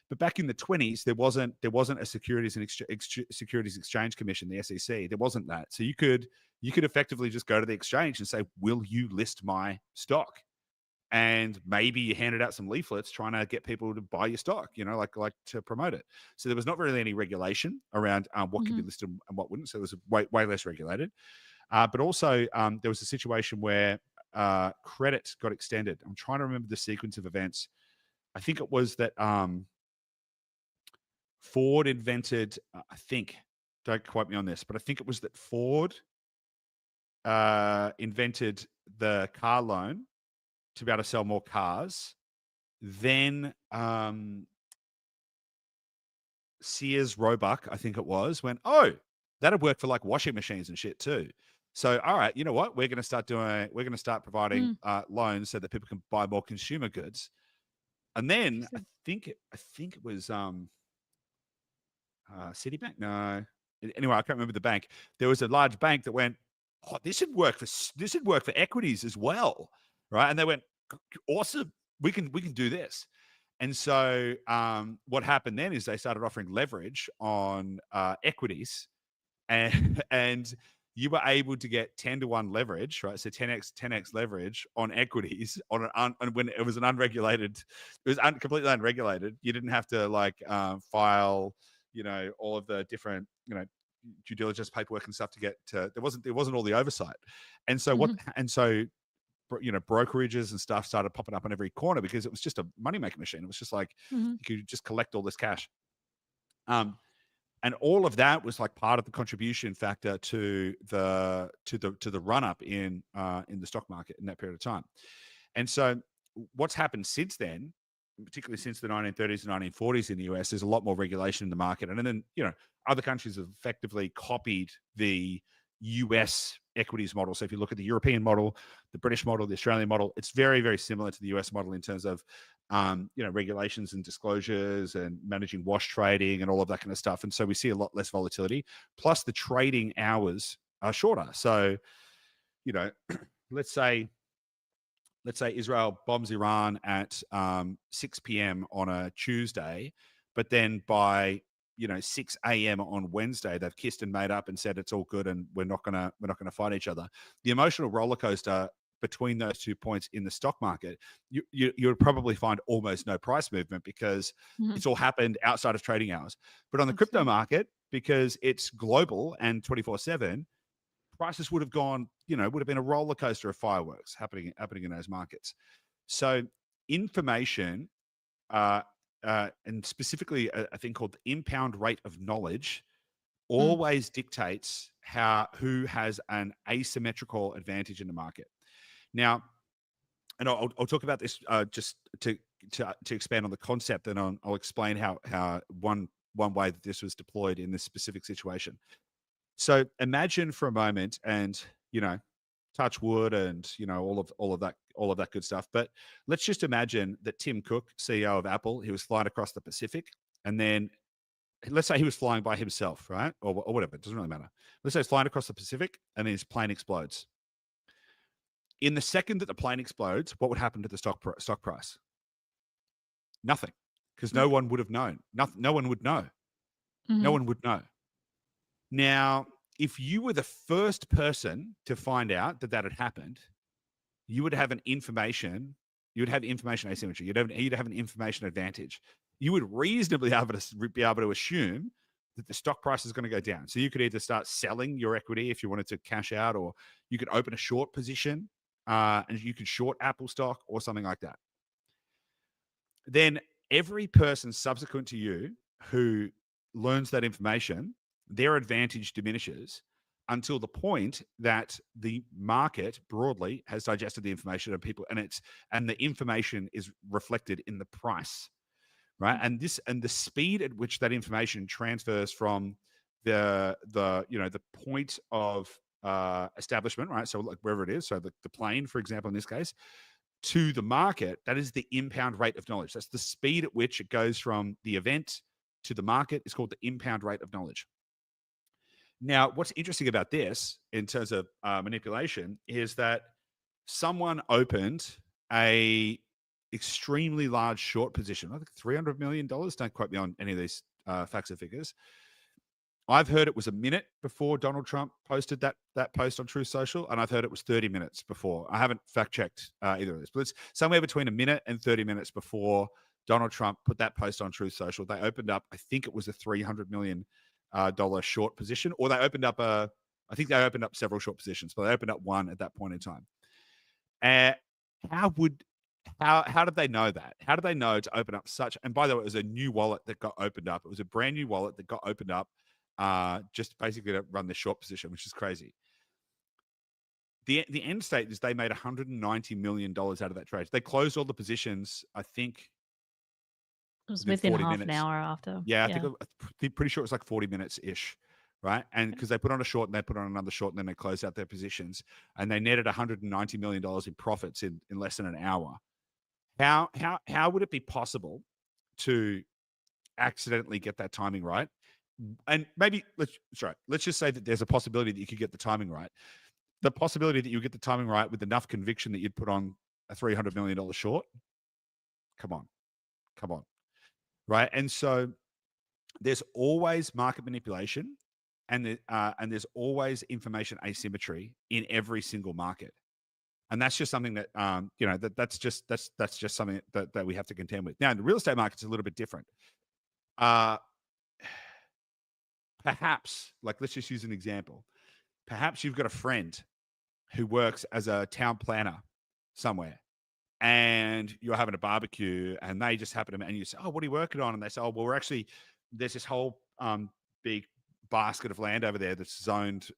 But back in the 20s, there wasn't a Securities Exchange Commission, the SEC. There wasn't that. So you could effectively just go to the exchange and say, will you list my stock? And maybe you handed out some leaflets trying to get people to buy your stock, like to promote it. So there was not really any regulation around what could be listed and what wouldn't. So it was way less regulated. But also there was a situation where credit got extended. I'm trying to remember the sequence of events. I think it was that Ford invented, don't quote me on this, but I think it was that Ford invented the car loan to be able to sell more cars. Then Sears Roebuck, I think it was, went, oh, that'd work for like washing machines and shit too. So, all right, you know what? We're going to start providing loans so that people can buy more consumer goods. And then I think it was Citibank. No, anyway, I can't remember the bank. There was a large bank that went, oh, this would work for equities as well, right? And they went, awesome, we can do this. And so what happened then is they started offering leverage on equities, and you were able to get 10-to-1 leverage, right? So 10x leverage on equities when it was completely unregulated. You didn't have to file, all of the different, due diligence paperwork and stuff to get to. There wasn't all the oversight, and so brokerages and stuff started popping up on every corner because it was just a money-making machine. It was just like you could just collect all this cash. And all of that was like part of the contribution factor to the run up in the stock market in that period of time. And so what's happened since then, particularly since the 1930s and 1940s in the US, there's a lot more regulation in the market. And then, other countries have effectively copied the US equities model. So if you look at the European model, the British model, the Australian model, it's very, very similar to the US model in terms of, regulations and disclosures and managing wash trading and all of that kind of stuff. And so we see a lot less volatility. Plus the trading hours are shorter. So, let's say Israel bombs Iran at 6 p.m. on a Tuesday, but then by 6 a.m. on Wednesday, they've kissed and made up and said it's all good and we're not gonna fight each other. The emotional roller coaster between those 2 points in the stock market, you would probably find almost no price movement because it's all happened outside of trading hours. But on the crypto market, because it's global and 24/7, prices would have gone, would have been a roller coaster of fireworks happening in those markets. So information, and specifically a thing called the impound rate of knowledge, always dictates who has an asymmetrical advantage in the market. Now, and I'll talk about this just to expand on the concept, and I'll explain how one way that this was deployed in this specific situation. So imagine for a moment, and touch wood, and all of that good stuff. But let's just imagine that Tim Cook, CEO of Apple, he was flying across the Pacific, and then let's say he was flying by himself, right, or whatever. It doesn't really matter. Let's say he's flying across the Pacific, and his plane explodes. In the second that the plane explodes, what would happen to the stock price? Nothing, because no one would have known. No one would know. No one would know. Now, if you were the first person to find out that had happened, you would have information asymmetry. You'd have an information advantage. You would reasonably be able to assume that the stock price is going to go down. So you could either start selling your equity if you wanted to cash out, or you could open a short position, and you could short Apple stock or something like that. Then every person subsequent to you who learns that information, their advantage diminishes until the point that the market broadly has digested the information of people, and the information is reflected in the price, right? And the speed at which that information transfers from the point of establishment, right? So like wherever it is, so the plane, for example, in this case, to the market, that is the impound rate of knowledge. That's the speed at which it goes from the event to the market. Is called the impound rate of knowledge. Now, what's interesting about this in terms of manipulation is that someone opened a extremely large short position. I think $300 million. Don't quote me on any of these facts or figures. I've heard it was a minute before Donald Trump posted that post on Truth Social, and I've heard it was 30 minutes before. I haven't fact-checked either of this, but it's somewhere between a minute and 30 minutes before Donald Trump put that post on Truth Social. They opened up, I think it was a $300 million short position, or I think they opened up several short positions, but they opened up one at that point in time. How did they know that? How did they know to open up such? And by the way, it was a new wallet that got opened up. It was a brand new wallet that got opened up, just basically to run the short position, which is crazy. The end state is they made $190 million out of that trade. They closed all the positions, I think. It was within half an hour after. Yeah, I'm pretty sure it was like 40 minutes-ish, right? And because they put on a short and they put on another short, and then they closed out their positions, and they netted $190 million in profits in less than an hour. How would it be possible to accidentally get that timing right? And maybe let's just say that there's a possibility that you could get the timing right. The possibility that you get the timing right with enough conviction that you'd put on a $300 million short. Come on. Right. And so there's always market manipulation, and there's always information asymmetry in every single market. And that's just something that, that's just something that we have to contend with. Now, in the real estate market's a little bit different. Perhaps, like, let's just use an example. Perhaps you've got a friend who works as a town planner somewhere, and you're having a barbecue, and they just happen to, and you say, "Oh, what are you working on?" And they say, "Oh, well, there's this whole big basket of land over there that's zoned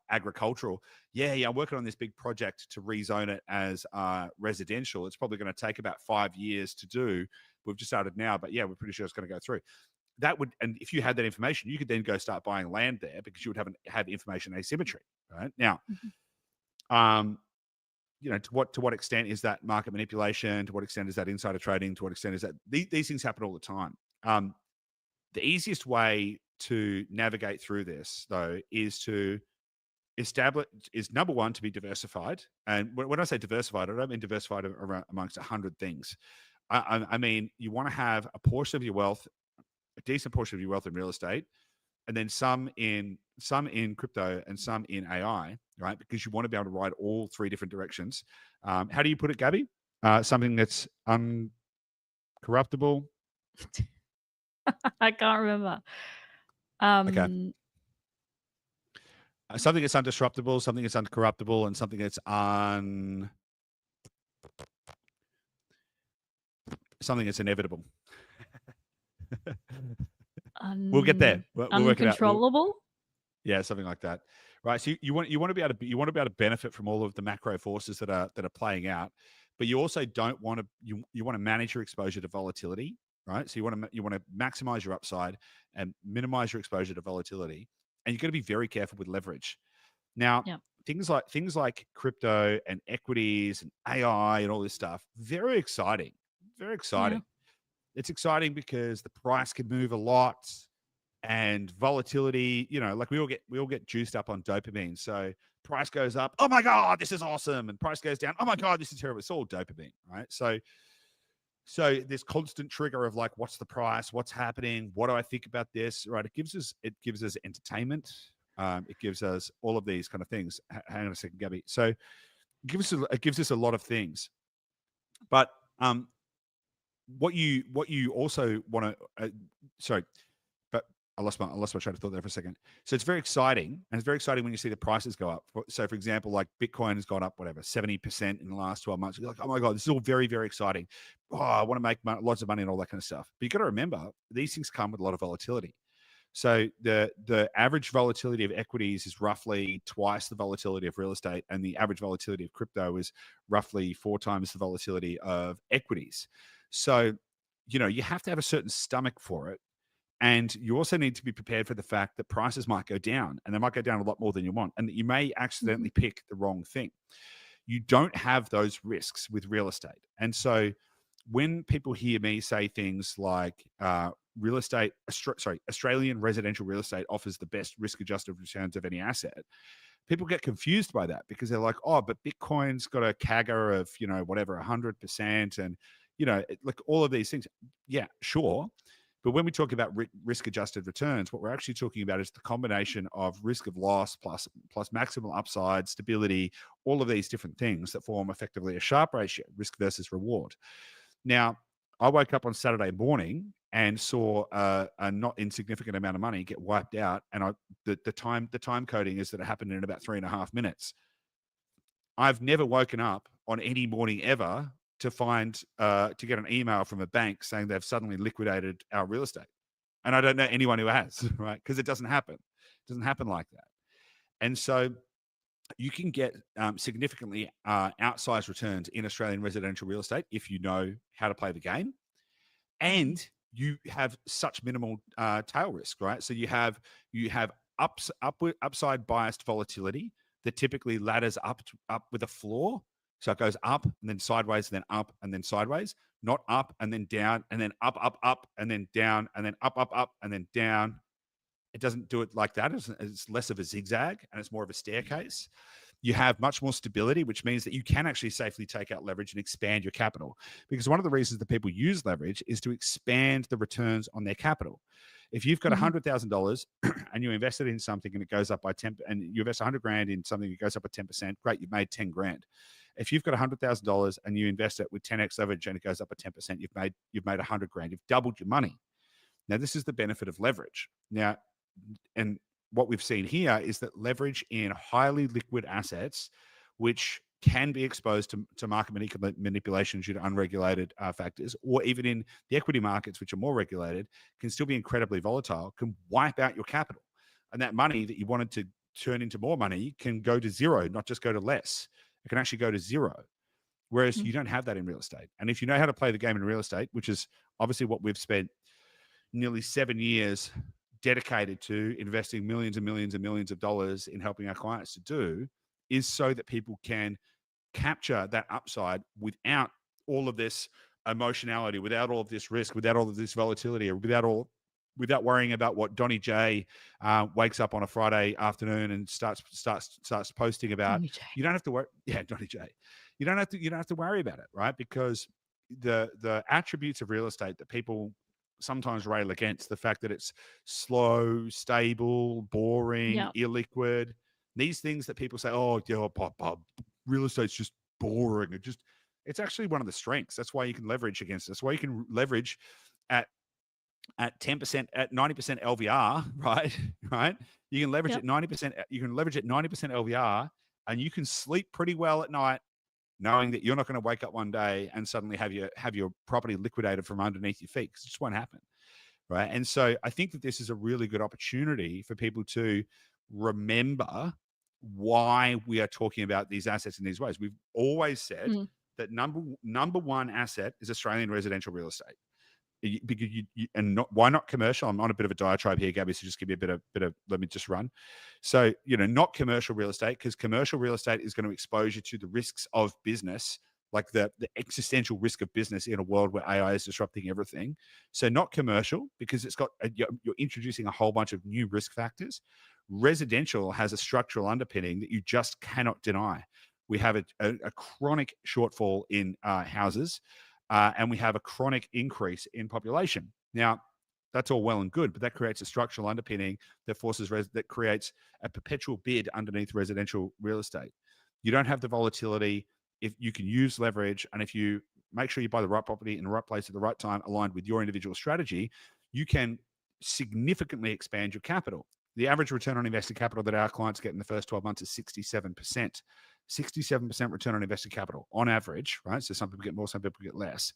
agricultural. Yeah, I'm working on this big project to rezone it as residential. It's probably going to take about 5 years to do. We've just started now, but yeah, we're pretty sure it's going to go through." that would, and if you had that information, you could then go start buying land there because you would have information asymmetry, right? Now, to what extent is that market manipulation? To what extent is that insider trading? To what extent is that these things happen all the time? The easiest way to navigate through this, though, is to number one, to be diversified. And when I say diversified, I don't mean diversified amongst 100 things. I mean, you want to have a portion of your wealth, a decent portion of your wealth in real estate, and then some in crypto and some in AI, right? Because you want to be able to ride all three different directions. How do you put it, Gabby? Something that's uncorruptible. I can't remember. Okay. Something that's undisruptible, something that's uncorruptible, and something that's inevitable. We'll get there. We'll work it out. Uncontrollable. Yeah, something like that. Right. So you want to be able to benefit from all of the macro forces that are playing out, but you also don't want to you want to manage your exposure to volatility, right? So you want to maximize your upside and minimize your exposure to volatility, and you've got to be very careful with leverage. Now, things like crypto and equities and AI and all this stuff, very exciting. Very exciting. Yeah. It's exciting because the price can move a lot. And volatility, like we all get juiced up on dopamine. So price goes up, oh my God, this is awesome. And price goes down, oh my God, this is terrible. It's all dopamine, right? So this constant trigger of like, what's the price? What's happening? What do I think about this? Right? It gives us entertainment. It gives us all of these kind of things. Hang on a second, Gabby. So it gives us a lot of things. But what you also want to but I lost my train of thought there for a second. So it's very exciting, and it's very exciting when you see the prices go up. So, for example, like Bitcoin has gone up 70% in the last 12 months. You're like, oh my God, this is all very, very exciting. Oh, I want to make lots of money and all that kind of stuff. But you got to remember, these things come with a lot of volatility. So the average volatility of equities is roughly twice the volatility of real estate, and the average volatility of crypto is roughly 4 times the volatility of equities. So, you have to have a certain stomach for it. And you also need to be prepared for the fact that prices might go down, and they might go down a lot more than you want, and that you may accidentally pick the wrong thing. You don't have those risks with real estate. And so when people hear me say things like Australian residential real estate offers the best risk-adjusted returns of any asset, people get confused by that because they're like, oh, but Bitcoin's got a CAGR of, whatever, 100%. And, like all of these things. Yeah, sure. But when we talk about risk-adjusted returns, what we're actually talking about is the combination of risk of loss plus maximal upside, stability, all of these different things that form effectively a Sharpe ratio, risk versus reward. Now, I woke up on Saturday morning and saw a not insignificant amount of money get wiped out, and the time coding is that it happened in about 3.5 minutes. I've never woken up on any morning ever to get an email from a bank saying they've suddenly liquidated our real estate. And I don't know anyone who has, right? Because it doesn't happen. It doesn't happen like that. And so you can get significantly outsized returns in Australian residential real estate if you know how to play the game. And you have such minimal tail risk, right? So you have upside biased volatility that typically ladders up with a floor. So it goes up and then sideways, and then up and then sideways, not up and then down and then up and then down and then up and then down. It doesn't do it like that. It's less of a zigzag and it's more of a staircase. You have much more stability, which means that you can actually safely take out leverage and expand your capital. Because one of the reasons that people use leverage is to expand the returns on their capital. If you've got $100,000 and you invest it in something and it goes up by 10, and you invest 100 grand in something that goes up by 10%, great, you've made 10 grand. If you've got $100,000 and you invest it with 10x leverage and it goes up by 10%, you've made 100 grand. You've doubled your money. Now, this is the benefit of leverage. Now, and what we've seen here is that leverage in highly liquid assets, which can be exposed to market manipulation due to unregulated factors, or even in the equity markets, which are more regulated, can still be incredibly volatile, can wipe out your capital. And that money that you wanted to turn into more money can go to zero, not just go to less. It can actually go to zero. Whereas you don't have that in real estate. And if you know how to play the game in real estate, which is obviously what we've spent nearly 7 years dedicated to investing millions and millions and millions of dollars in helping our clients to do is so that people can capture that upside without all of this emotionality, without all of this risk, without all of this volatility, or without worrying about what Donny J wakes up on a Friday afternoon and starts posting about. Donny J. You don't have to worry. Yeah, Donny J. You don't have to worry about it, right? Because the attributes of real estate that people sometimes rail against, the fact that it's slow, stable, boring, Yeah. illiquid, these things that people say, oh, yeah, Bob, real estate's just boring. It's actually one of the strengths. That's why you can leverage against it. That's why you can leverage at 10%, at 90% LVR, right? Right. You can leverage Yep. at 90%. You can leverage at 90% LVR, and you can sleep pretty well at night, knowing that you're not going to wake up one day and suddenly have your property liquidated from underneath your feet, because it just won't happen, right? And so I think that this is a really good opportunity for people to remember why we are talking about these assets in these ways. We've always said that number one asset is Australian residential real estate. Because why not commercial? I'm on a bit of a diatribe here, Gabby, so just give me a bit of let me just run. So, not commercial real estate, because commercial real estate is going to expose you to the risks of business, like the existential risk of business in a world where AI is disrupting everything. So not commercial, because it's got you're introducing a whole bunch of new risk factors. Residential has a structural underpinning that you just cannot deny. We have a chronic shortfall in houses. And we have a chronic increase in population. Now, that's all well and good, but that creates a structural underpinning that that creates a perpetual bid underneath residential real estate. You don't have the volatility if you can use leverage, and if you make sure you buy the right property in the right place at the right time, aligned with your individual strategy, you can significantly expand your capital. The average return on invested capital that our clients get in the first 12 months is 67%. 67% return on invested capital on average, right? So some people get more, some people get less.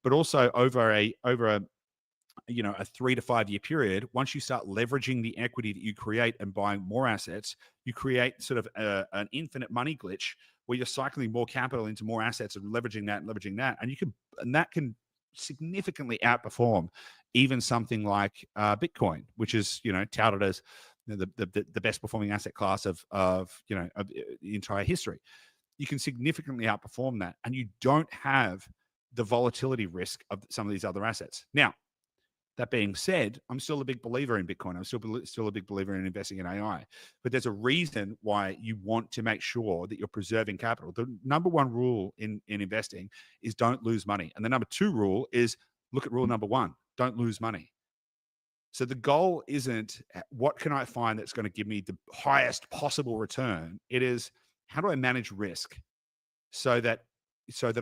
But also over a 3 to 5 year period, once you start leveraging the equity that you create and buying more assets, you create sort of an infinite money glitch where you're cycling more capital into more assets and leveraging that, and that can significantly outperform even something like Bitcoin, which is touted as the best performing asset class of the entire history. You can significantly outperform that, and you don't have the volatility risk of some of these other assets. Now, that being said, I'm still a big believer in Bitcoin. I'm still a big believer in investing in AI. But there's a reason why you want to make sure that you're preserving capital. The number one rule in investing is don't lose money. And the number two rule is look at rule number one, don't lose money. So the goal isn't what can I find that's going to give me the highest possible return. It is how do I manage risk so that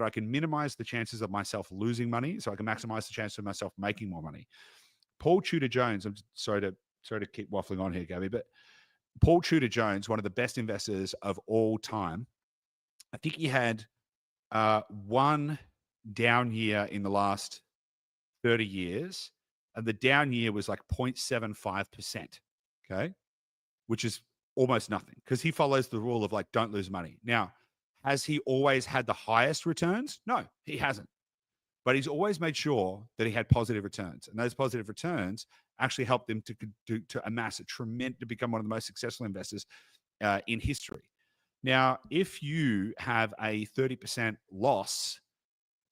I can minimize the chances of myself losing money, so I can maximize the chance of myself making more money. Paul Tudor Jones, I'm sorry to keep waffling on here, Gabby, but Paul Tudor Jones, one of the best investors of all time, I think he had one down year in the last 30 years, and the down year was like 0.75%, okay, which is almost nothing, because he follows the rule of like don't lose money. Now, has he always had the highest returns? No, he hasn't. But he's always made sure that he had positive returns, and those positive returns actually helped him to amass to become one of the most successful investors in history. Now, if you have a 30% loss,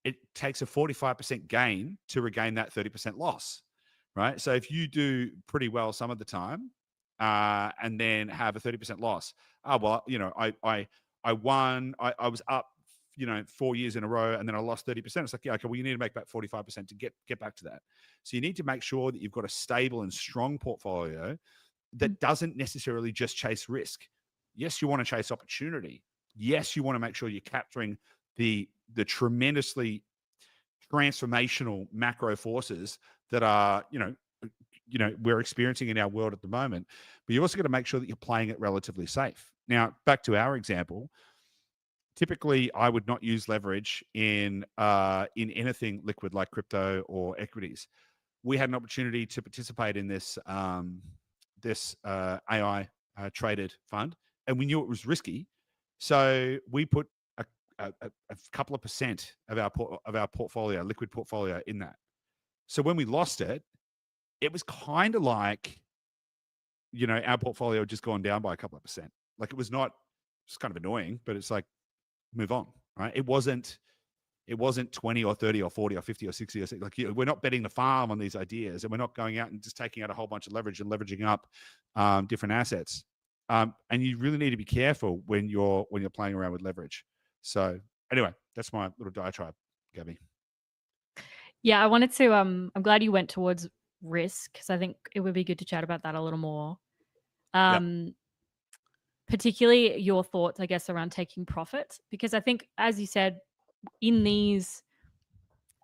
it takes a 45% gain to regain that 30% loss, right? So if you do pretty well some of the time and then have a 30% loss, I won, I was up 4 years in a row, and then I lost 30%. It's like, yeah, okay, well, you need to make back 45% to get back to that. So you need to make sure that you've got a stable and strong portfolio that doesn't necessarily just chase risk. Yes, you want to chase opportunity. Yes, you want to make sure you're capturing the tremendously transformational macro forces that are, we're experiencing in our world at the moment. But you also got to make sure that you're playing it relatively safe. Now, back to our example. Typically, I would not use leverage in anything liquid like crypto or equities. We had an opportunity to participate in this AI traded fund, and we knew it was risky, so we put a couple of percent of our portfolio, liquid portfolio, in that. So when we lost it, it was kind of like, our portfolio had just gone down by a couple of percent. Like it was not, it's kind of annoying, but it's like, move on, right? It wasn't 20 or 30 or 40 or 50 or 60 or 60. Like we're not betting the farm on these ideas, and we're not going out and just taking out a whole bunch of leverage and leveraging up different assets. And you really need to be careful when you're playing around with leverage. So anyway, that's my little diatribe, Gabby. Yeah, I wanted to. I'm glad you went towards risk because I think it would be good to chat about that a little more. Yep. Particularly your thoughts, I guess, around taking profit, because I think, as you said, in these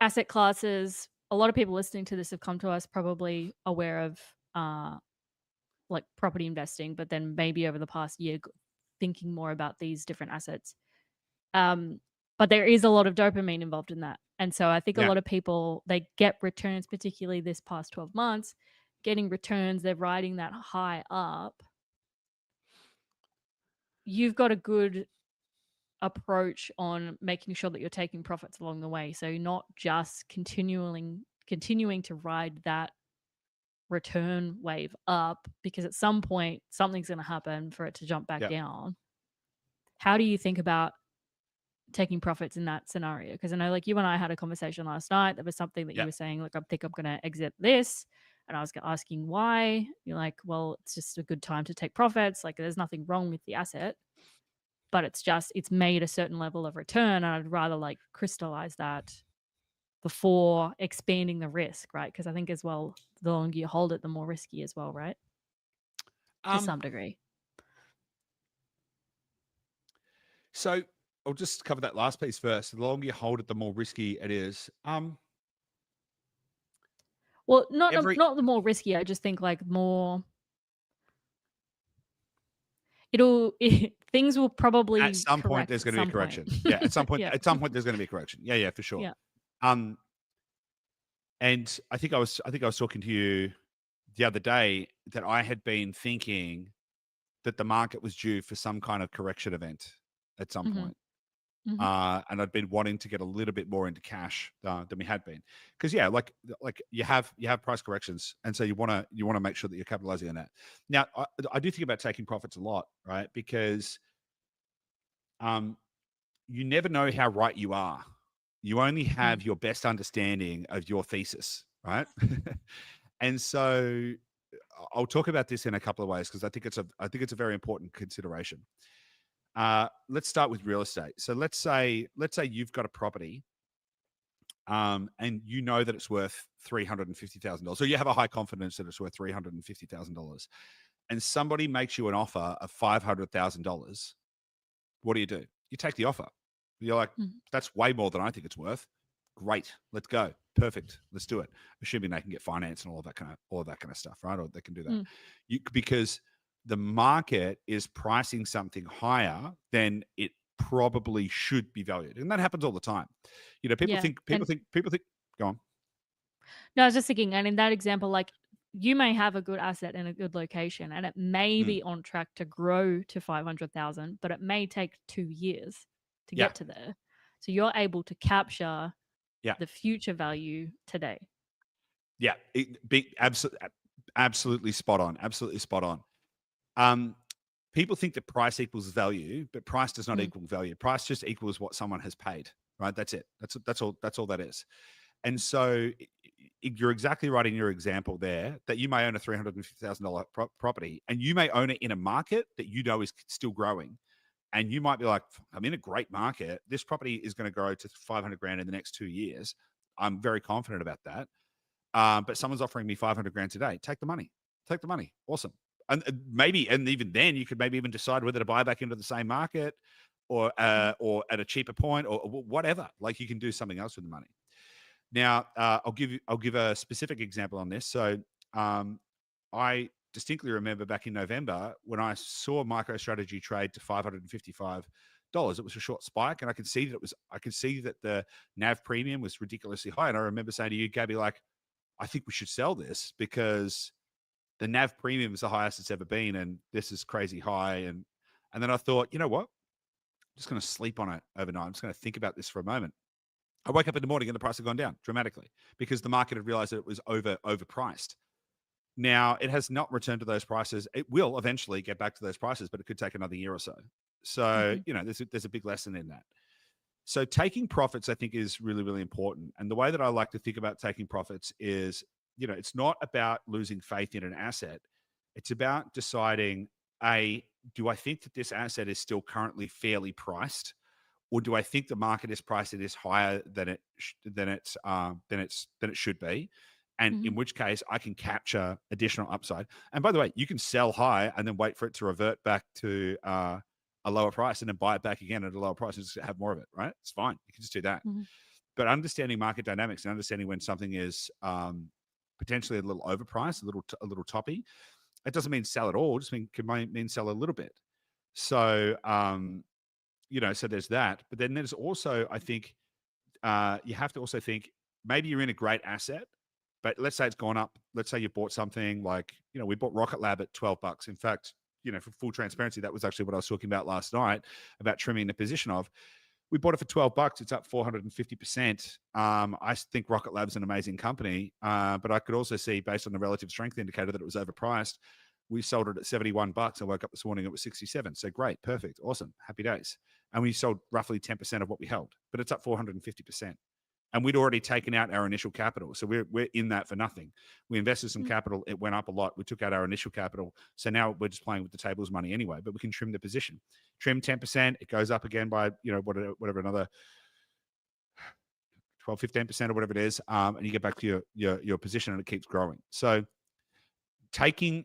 asset classes, a lot of people listening to this have come to us probably aware of like property investing, but then maybe over the past year thinking more about these different assets. But there is a lot of dopamine involved in that. And so I think a Yeah. lot of people, they get returns, particularly this past 12 months, getting returns, they're riding that high up. You've got a good approach on making sure that you're taking profits along the way. So you're not just continuing to ride that return wave up, because at some point something's going to happen for it to jump back Yep. down. How do you think about taking profits in that scenario? Because I know, like, you and I had a conversation last night. There was something that you Yep. were saying, like, I think I'm going to exit this. And I was asking why. You're like, well, it's just a good time to take profits. Like, there's nothing wrong with the asset, but it's made a certain level of return. And I'd rather like crystallize that before expanding the risk, right? Because I think as well, the longer you hold it, the more risky as well, right? To some degree. So I'll just cover that last piece first. The longer you hold it, the more risky it is. Well, not the more risky. I just think like more. Things will probably at some point correct there's at going to be a some correction. point. Yeah, at some point, Yeah. at some point there's going to be a correction. Yeah, for sure. Yeah. And I think I was talking to you the other day that I had been thinking that the market was due for some kind of correction event at some point. And I'd been wanting to get a little bit more into cash than we had been, because like you have price corrections, and so you want to make sure that you're capitalizing on that. Now, I do think about taking profits a lot, right? Because you never know how right you are. You only have your best understanding of your thesis, right? And so I'll talk about this in a couple of ways, because I think it's a very important consideration. Let's start with real estate. So let's say you've got a property, and you know that it's worth $350,000. So you have a high confidence that it's worth $350,000, and somebody makes you an offer of $500,000. What do? You take the offer. You're like, that's way more than I think it's worth. Great, let's go. Perfect, let's do it. Assuming they can get finance and all that kind of stuff, right? Or they can do that. Because the market is pricing something higher than it probably should be valued, and that happens all the time. People think. Go on. No, I was just thinking, and in that example, like, you may have a good asset in a good location, and it may be on track to grow to 500,000, but it may take 2 years to get to there. So you're able to capture the future value today. Yeah, absolutely spot on. Absolutely spot on. People think that price equals value, but price does not equal value. Price just equals what someone has paid, right? That's it. That's all that is. And so you're exactly right in your example there, that you may own a $350,000 property, and you may own it in a market that is still growing. And you might be like, I'm in a great market. This property is going to grow to 500 grand in the next 2 years. I'm very confident about that. But someone's offering me 500 grand today. Take the money. Awesome. And even then you could maybe even decide whether to buy back into the same market, or at a cheaper point, or whatever. Like, you can do something else with the money. Now, I'll give a specific example on this. So I distinctly remember back in November when I saw MicroStrategy trade to $555. It was a short spike, and I could see that the NAV premium was ridiculously high. And I remember saying to you, Gabby, like, I think we should sell this because the NAV premium is the highest it's ever been, and this is crazy high. And then I thought, you know what? I'm just going to sleep on it overnight. I'm just going to think about this for a moment. I woke up in the morning and the price had gone down dramatically because the market had realized that it was overpriced. Now, it has not returned to those prices. It will eventually get back to those prices, but it could take another year or so. So, Mhm. there's a big lesson in that. So taking profits, I think, is really, really important. And the way that I like to think about taking profits is, it's not about losing faith in an asset. It's about deciding, do I think that this asset is still currently fairly priced, or do I think the market is priced it is higher than it should be? And Mhm. in which case, I can capture additional upside. And by the way, you can sell high and then wait for it to revert back to a lower price and then buy it back again at a lower price and just have more of it, right? It's fine. You can just do that. Mhm. But understanding market dynamics and understanding when something is potentially a little overpriced, a little toppy, it doesn't mean sell it all. It just mean sell a little bit. So so there's that. But then there's also, I think, you have to also think maybe you're in a great asset, but let's say it's gone up. Let's say you bought something like, we bought Rocket Lab at $12. In fact, for full transparency, that was actually what I was talking about last night about trimming the position of. We bought it for $12. It's up 450%. I think Rocket Lab's an amazing company, but I could also see, based on the relative strength indicator, that it was overpriced. We sold it at $71. I woke up this morning, it was 67. So great, perfect, awesome, happy days. And we sold roughly 10% of what we held, but it's up 450%. And we'd already taken out our initial capital. So we're in that for nothing. We invested some Mm. capital. It went up a lot. We took out our initial capital. So now we're just playing with the tables money anyway, but we can trim the position. Trim 10%. It goes up again by, whatever, another 12, 15% or whatever it is. And you get back to your position and it keeps growing. So taking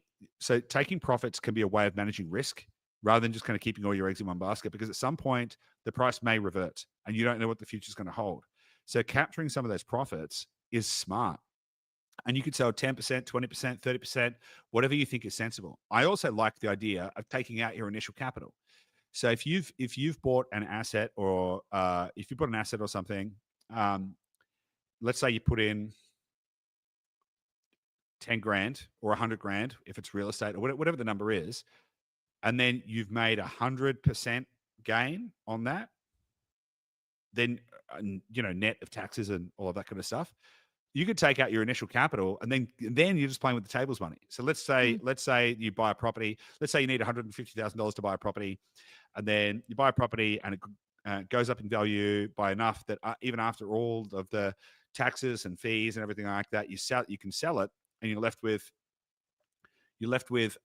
profits can be a way of managing risk rather than just kind of keeping all your eggs in one basket, because at some point the price may revert and you don't know what the future is going to hold. So capturing some of those profits is smart. And you could sell 10%, 20%, 30%, whatever you think is sensible. I also like the idea of taking out your initial capital. So if you've bought an asset, or if you bought an asset or something, let's say you put in 10 grand or 100 grand, if it's real estate or whatever the number is, and then you've made 100% gain on that, then net of taxes and all of that kind of stuff, you could take out your initial capital, and then you're just playing with the tables money. So let's say you buy a property. Let's say you need $150,000 to buy a property, and then you buy a property and it goes up in value by enough that even after all of the taxes and fees and everything like that, you can sell it, and you're left with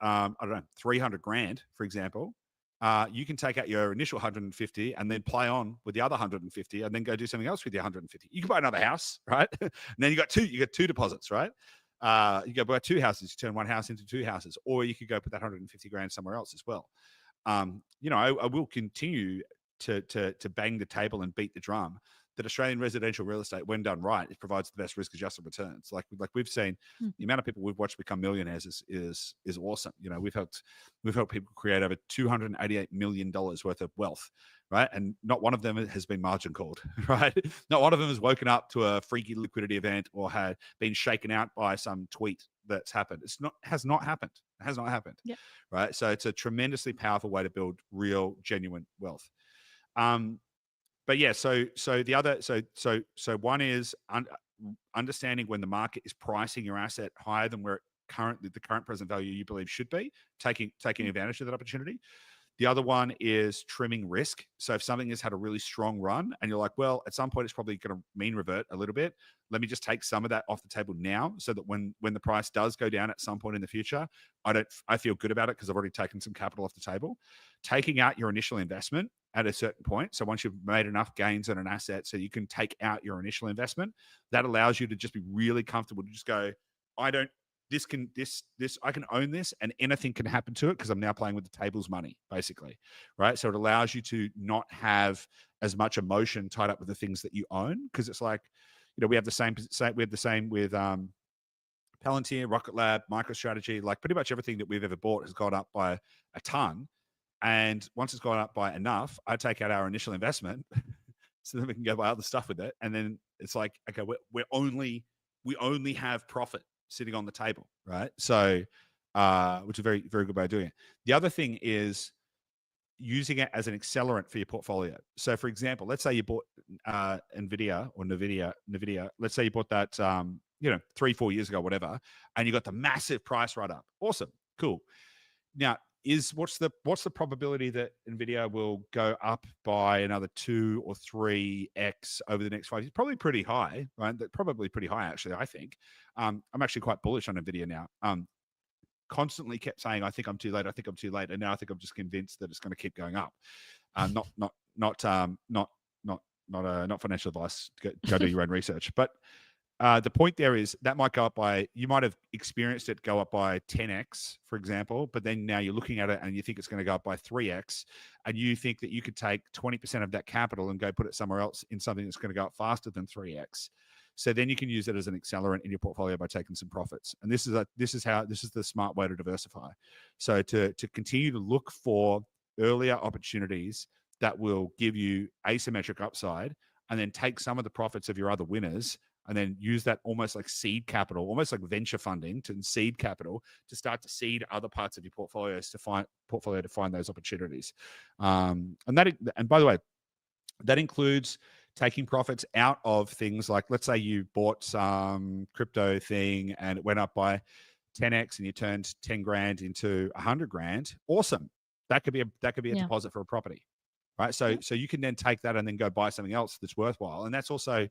I don't know, 300 grand, for example. You can take out your initial 150 and then play on with the other 150 and then go do something else with your 150. You can buy another house, right? And then you got two deposits, right? You go buy two houses, you turn one house into two houses, or you could go put that 150 grand somewhere else as well. I will continue to bang the table and beat the drum that Australian residential real estate, when done right, it provides the best risk-adjusted returns. Like we've seen, the amount of people we've watched become millionaires is awesome. We've helped people create over $288 million worth of wealth, right? And not one of them has been margin called, right? Not one of them has woken up to a freaky liquidity event or had been shaken out by some tweet that's happened. Has not happened. It has not happened, Yeah. right? So it's a tremendously powerful way to build real, genuine wealth. But yeah, so the other, so one is understanding when the market is pricing your asset higher than where the current present value you believe should be, taking advantage of that opportunity. The other one is trimming risk. So if something has had a really strong run and you're like, well, at some point it's probably going to mean revert a little bit. Let me just take some of that off the table now, so that when the price does go down at some point in the future, I feel good about it because I've already taken some capital off the table. Taking out your initial investment at a certain point. So once you've made enough gains on an asset so you can take out your initial investment, that allows you to just be really comfortable to just go, I can own this and anything can happen to it because I'm now playing with the tables money, basically, right? So it allows you to not have as much emotion tied up with the things that you own, because it's like, we have the same with Palantir, Rocket Lab, MicroStrategy. Like pretty much everything that we've ever bought has gone up by a ton. And once it's gone up by enough, I take out our initial investment so that we can go buy other stuff with it. And then it's like, okay, we only have profit sitting on the table, right? So, which is a very, very good way of doing it. The other thing is using it as an accelerant for your portfolio. So, for example, let's say you bought Nvidia. Let's say you bought that 3-4 years ago, whatever, and you got the massive price run up. Awesome, cool. Now, what's the probability that Nvidia will go up by another 2 or 3x over the next 5 years? Probably pretty high, right? Probably pretty high, actually. I think I'm actually quite bullish on Nvidia now. Constantly kept saying, I think I'm too late, and now I think I'm just convinced that it's going to keep going up. Not financial advice. Go do your own research. But the point there is that might go up by, you might have experienced it go up by 10x, for example, but then now you're looking at it and you think it's going to go up by 3x, and you think that you could take 20% of that capital and go put it somewhere else in something that's going to go up faster than 3x. So then you can use it as an accelerant in your portfolio by taking some profits. And this is the smart way to diversify. So to continue to look for earlier opportunities that will give you asymmetric upside, and then take some of the profits of your other winners, and then use that almost like seed capital, almost like venture funding to seed capital, to start to seed other parts of your portfolios to find those opportunities. And by the way, that includes taking profits out of things like, let's say you bought some crypto thing and it went up by 10x and you turned 10 grand into 100 grand. Awesome. That could be a deposit for a property, right? So you can then take that and then go buy something else that's worthwhile. And that's also,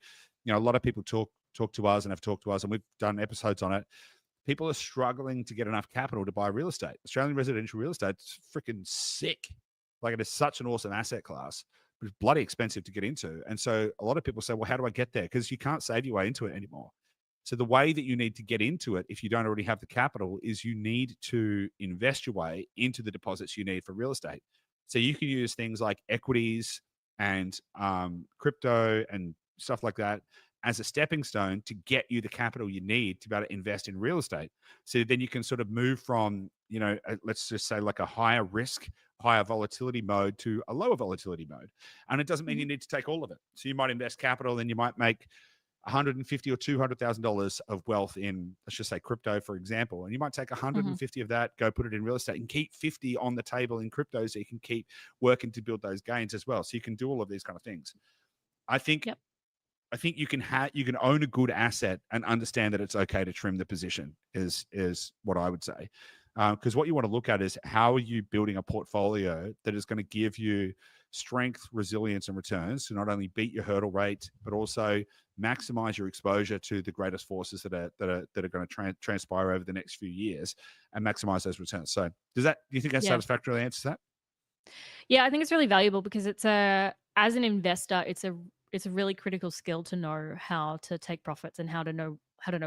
a lot of people talk to us and have talked to us, and we've done episodes on it. People are struggling to get enough capital to buy real estate. Australian residential real estate is freaking sick. Like, it is such an awesome asset class, but it's bloody expensive to get into. And so a lot of people say, well, how do I get there? Because you can't save your way into it anymore. So the way that you need to get into it, if you don't already have the capital, is you need to invest your way into the deposits you need for real estate. So you can use things like equities and crypto and stuff like that as a stepping stone to get you the capital you need to be able to invest in real estate. So then you can sort of move from, let's just say like a higher risk, higher volatility mode to a lower volatility mode. And it doesn't mean you need to take all of it. So you might invest capital, then you might make $150,000 or $200,000 of wealth in, let's just say, crypto, for example. And you might take 150 of that, go put it in real estate, and keep 50 on the table in crypto, so you can keep working to build those gains as well. So you can do all of these kind of things. I think you can own a good asset and understand that it's okay to trim the position is what I would say. Because what you want to look at is, how are you building a portfolio that is going to give you strength, resilience, and returns to not only beat your hurdle rate, but also maximize your exposure to the greatest forces that are going to transpire over the next few years, and maximize those returns. So do you think that satisfactorily answers that? Yeah, I think it's really valuable, because as an investor, it's a really critical skill to know how to take profits and how to know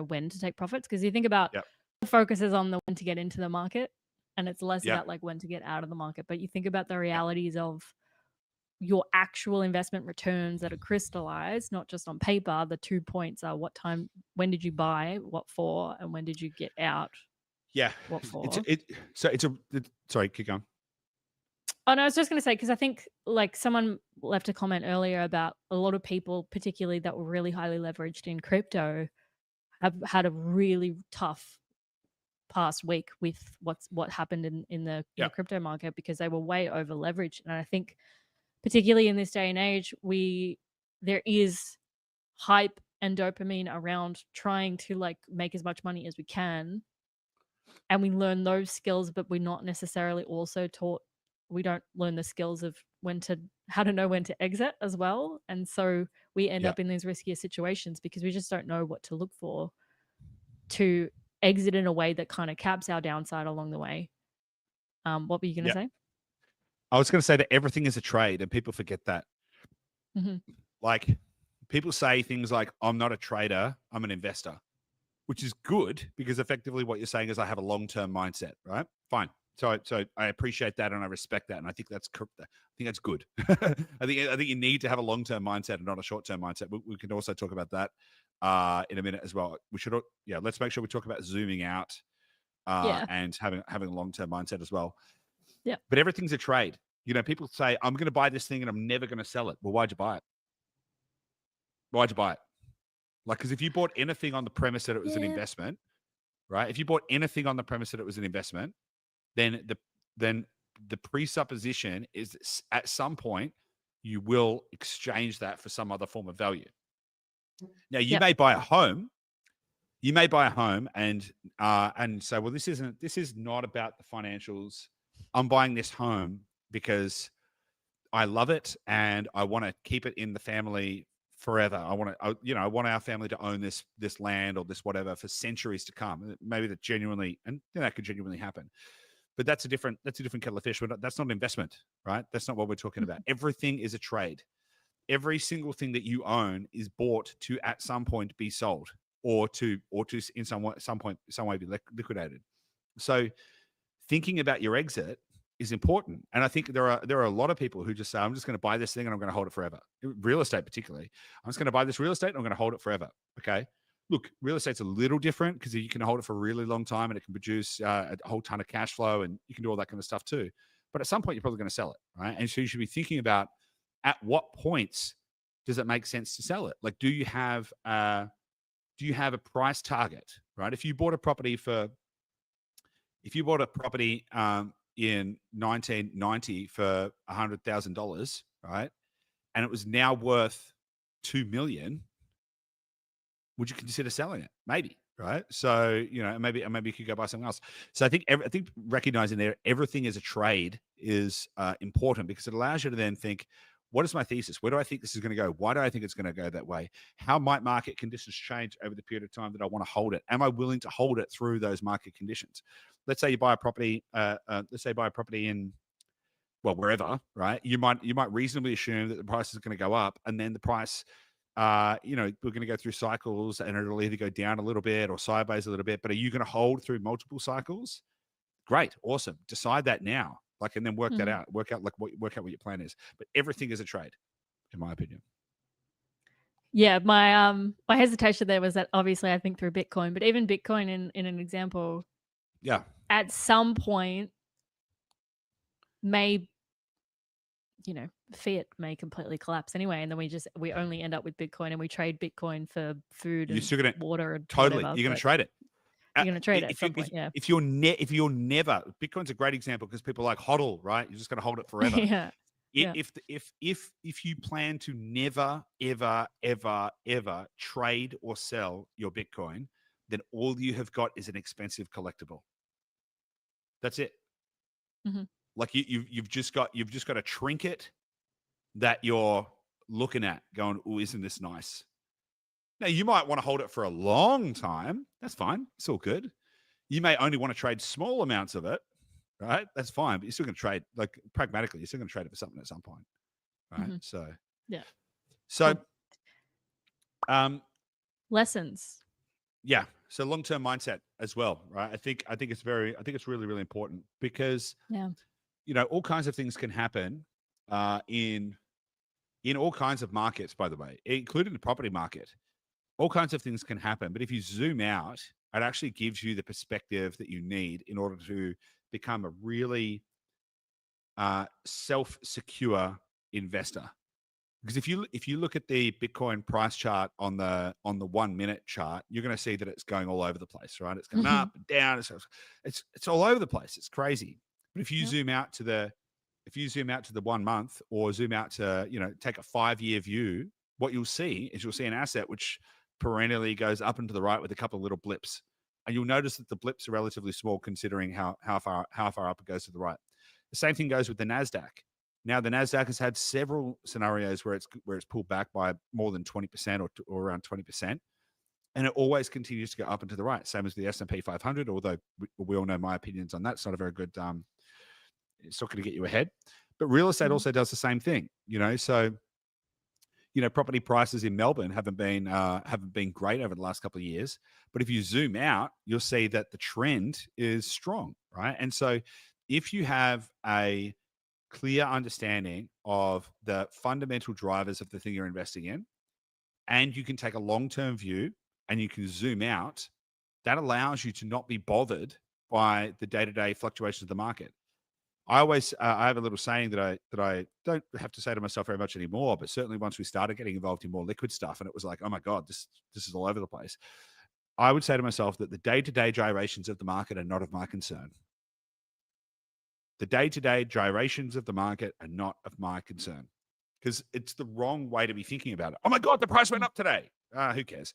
when to take profits. Because you think about, the focus is on the when to get into the market, and it's less about like when to get out of the market. But you think about the realities of your actual investment returns that are crystallized, not just on paper. The 2 points are when did you buy, what for, and when did you get out? Yeah. What for? Sorry, keep going. Oh, no, I was just going to say, because I think like someone left a comment earlier about a lot of people, particularly that were really highly leveraged in crypto, have had a really tough past week with what happened in the crypto market, because they were way over leveraged. And I think particularly in this day and age, there is hype and dopamine around trying to like make as much money as we can, and we learn those skills, but we're not necessarily also taught. We don't learn the skills of how to know when to exit as well. And so we end up in these riskier situations because we just don't know what to look for to exit in a way that kind of caps our downside along the way. What were you going to say? I was going to say that everything is a trade, and people forget that. Like, people say things like, I'm not a trader, I'm an investor, which is good, because effectively what you're saying is, I have a long-term mindset, right? Fine. So I appreciate that, and I respect that, and I think that's good. I think you need to have a long-term mindset and not a short-term mindset. We can also talk about that in a minute as well. We should, let's make sure we talk about zooming out and having a long-term mindset as well. Yeah. But everything's a trade. People say, I'm going to buy this thing and I'm never going to sell it. Well, why'd you buy it? Why'd you buy it? Like, because if you bought anything on the premise that it was an investment, right? If you bought anything on the premise that it was an investment, then the presupposition is at some point you will exchange that for some other form of value. Now, you may buy a home, You may buy a home and say, well, this is not about the financials. I'm buying this home because I love it and I want to keep it in the family forever. I want to, I want our family to own this land or this whatever for centuries to come. Maybe that genuinely, and that could genuinely happen. But that's a different kettle of fish. That's not an investment, right? That's not what we're talking about. Everything is a trade. Every single thing that you own is bought to at some point be sold or to in some way be liquidated. So thinking about your exit is important. And I think there are a lot of people who just say, I'm just going to buy this thing and I'm going to hold it forever. Real estate particularly. I'm just going to buy this real estate and I'm going to hold it forever. Okay. Look, real estate's a little different because you can hold it for a really long time and it can produce a whole ton of cash flow and you can do all that kind of stuff too. But at some point, you're probably going to sell it, right? And so you should be thinking about at what points does it make sense to sell it? Like, do you have a price target, right? If you bought a property in 1990 for $100,000, right, and it was now worth $2 million, would you consider selling it? Maybe, right? So maybe you could go buy something else. So I think recognizing that everything is a trade is important because it allows you to then think, what is my thesis? Where do I think this is going to go? Why do I think it's going to go that way? How might market conditions change over the period of time that I want to hold it? Am I willing to hold it through those market conditions? Let's say you buy a property. In, well, wherever, right? You might reasonably assume that the price is going to go up, and then the price, we're going to go through cycles, and it'll either go down a little bit or sideways a little bit. But are you going to hold through multiple cycles? Great, awesome. Decide that now. And then work that out. Work out what your plan is. But everything is a trade, in my opinion. Yeah, my hesitation there was that obviously I think through Bitcoin, but even Bitcoin in an example, yeah, at some point fiat may completely collapse anyway, and then we only end up with Bitcoin and we trade Bitcoin for food and water and totally. whatever, you're going to trade it. You're going to trade it at some point, yeah. If you're never, Bitcoin's a great example because people like hodl, right? You're just going to hold it forever. Yeah. If you plan to never, ever, ever, ever trade or sell your Bitcoin, then all you have got is an expensive collectible. That's it. Mm-hmm. Like you've just got a trinket that you're looking at, going, "Oh, isn't this nice?" Now, you might want to hold it for a long time. That's fine. It's all good. You may only want to trade small amounts of it, right? That's fine. But you're still going to trade, pragmatically, you're still going to trade it for something at some point, right? Mm-hmm. So, yeah. So, lessons. Yeah. So long-term mindset as well, right? I think it's really, really important because, all kinds of things can happen in all kinds of markets, by the way, including the property market. All kinds of things can happen. But if you zoom out, it actually gives you the perspective that you need in order to become a really self-secure investor. Because if you look at the Bitcoin price chart on the 1 minute chart, you're going to see that it's going all over the place, right? It's going up and down. It's all over the place. It's crazy. But if you zoom out to the 1 month, or zoom out to take a 5-year view, what you'll see is an asset which perennially goes up and to the right with a couple of little blips, and you'll notice that the blips are relatively small considering how far up it goes to the right. The same thing goes with the Nasdaq. Now, the Nasdaq has had several scenarios where it's pulled back by more than 20% or around 20%, and it always continues to go up and to the right. Same as the S&P 500, although we all know my opinions on that. It's not a very good. It's not going to get you ahead. But real estate also does the same thing. So property prices in Melbourne haven't been great over the last couple of years. But if you zoom out, you'll see that the trend is strong, right? And so if you have a clear understanding of the fundamental drivers of the thing you're investing in, and you can take a long-term view and you can zoom out, that allows you to not be bothered by the day-to-day fluctuations of the market. I have a little saying that I don't have to say to myself very much anymore, but certainly once we started getting involved in more liquid stuff and it was like, oh my God, this is all over the place. I would say to myself that the day-to-day gyrations of the market are not of my concern. The day-to-day gyrations of the market are not of my concern, because it's the wrong way to be thinking about it. Oh my God, the price went up today. Who cares?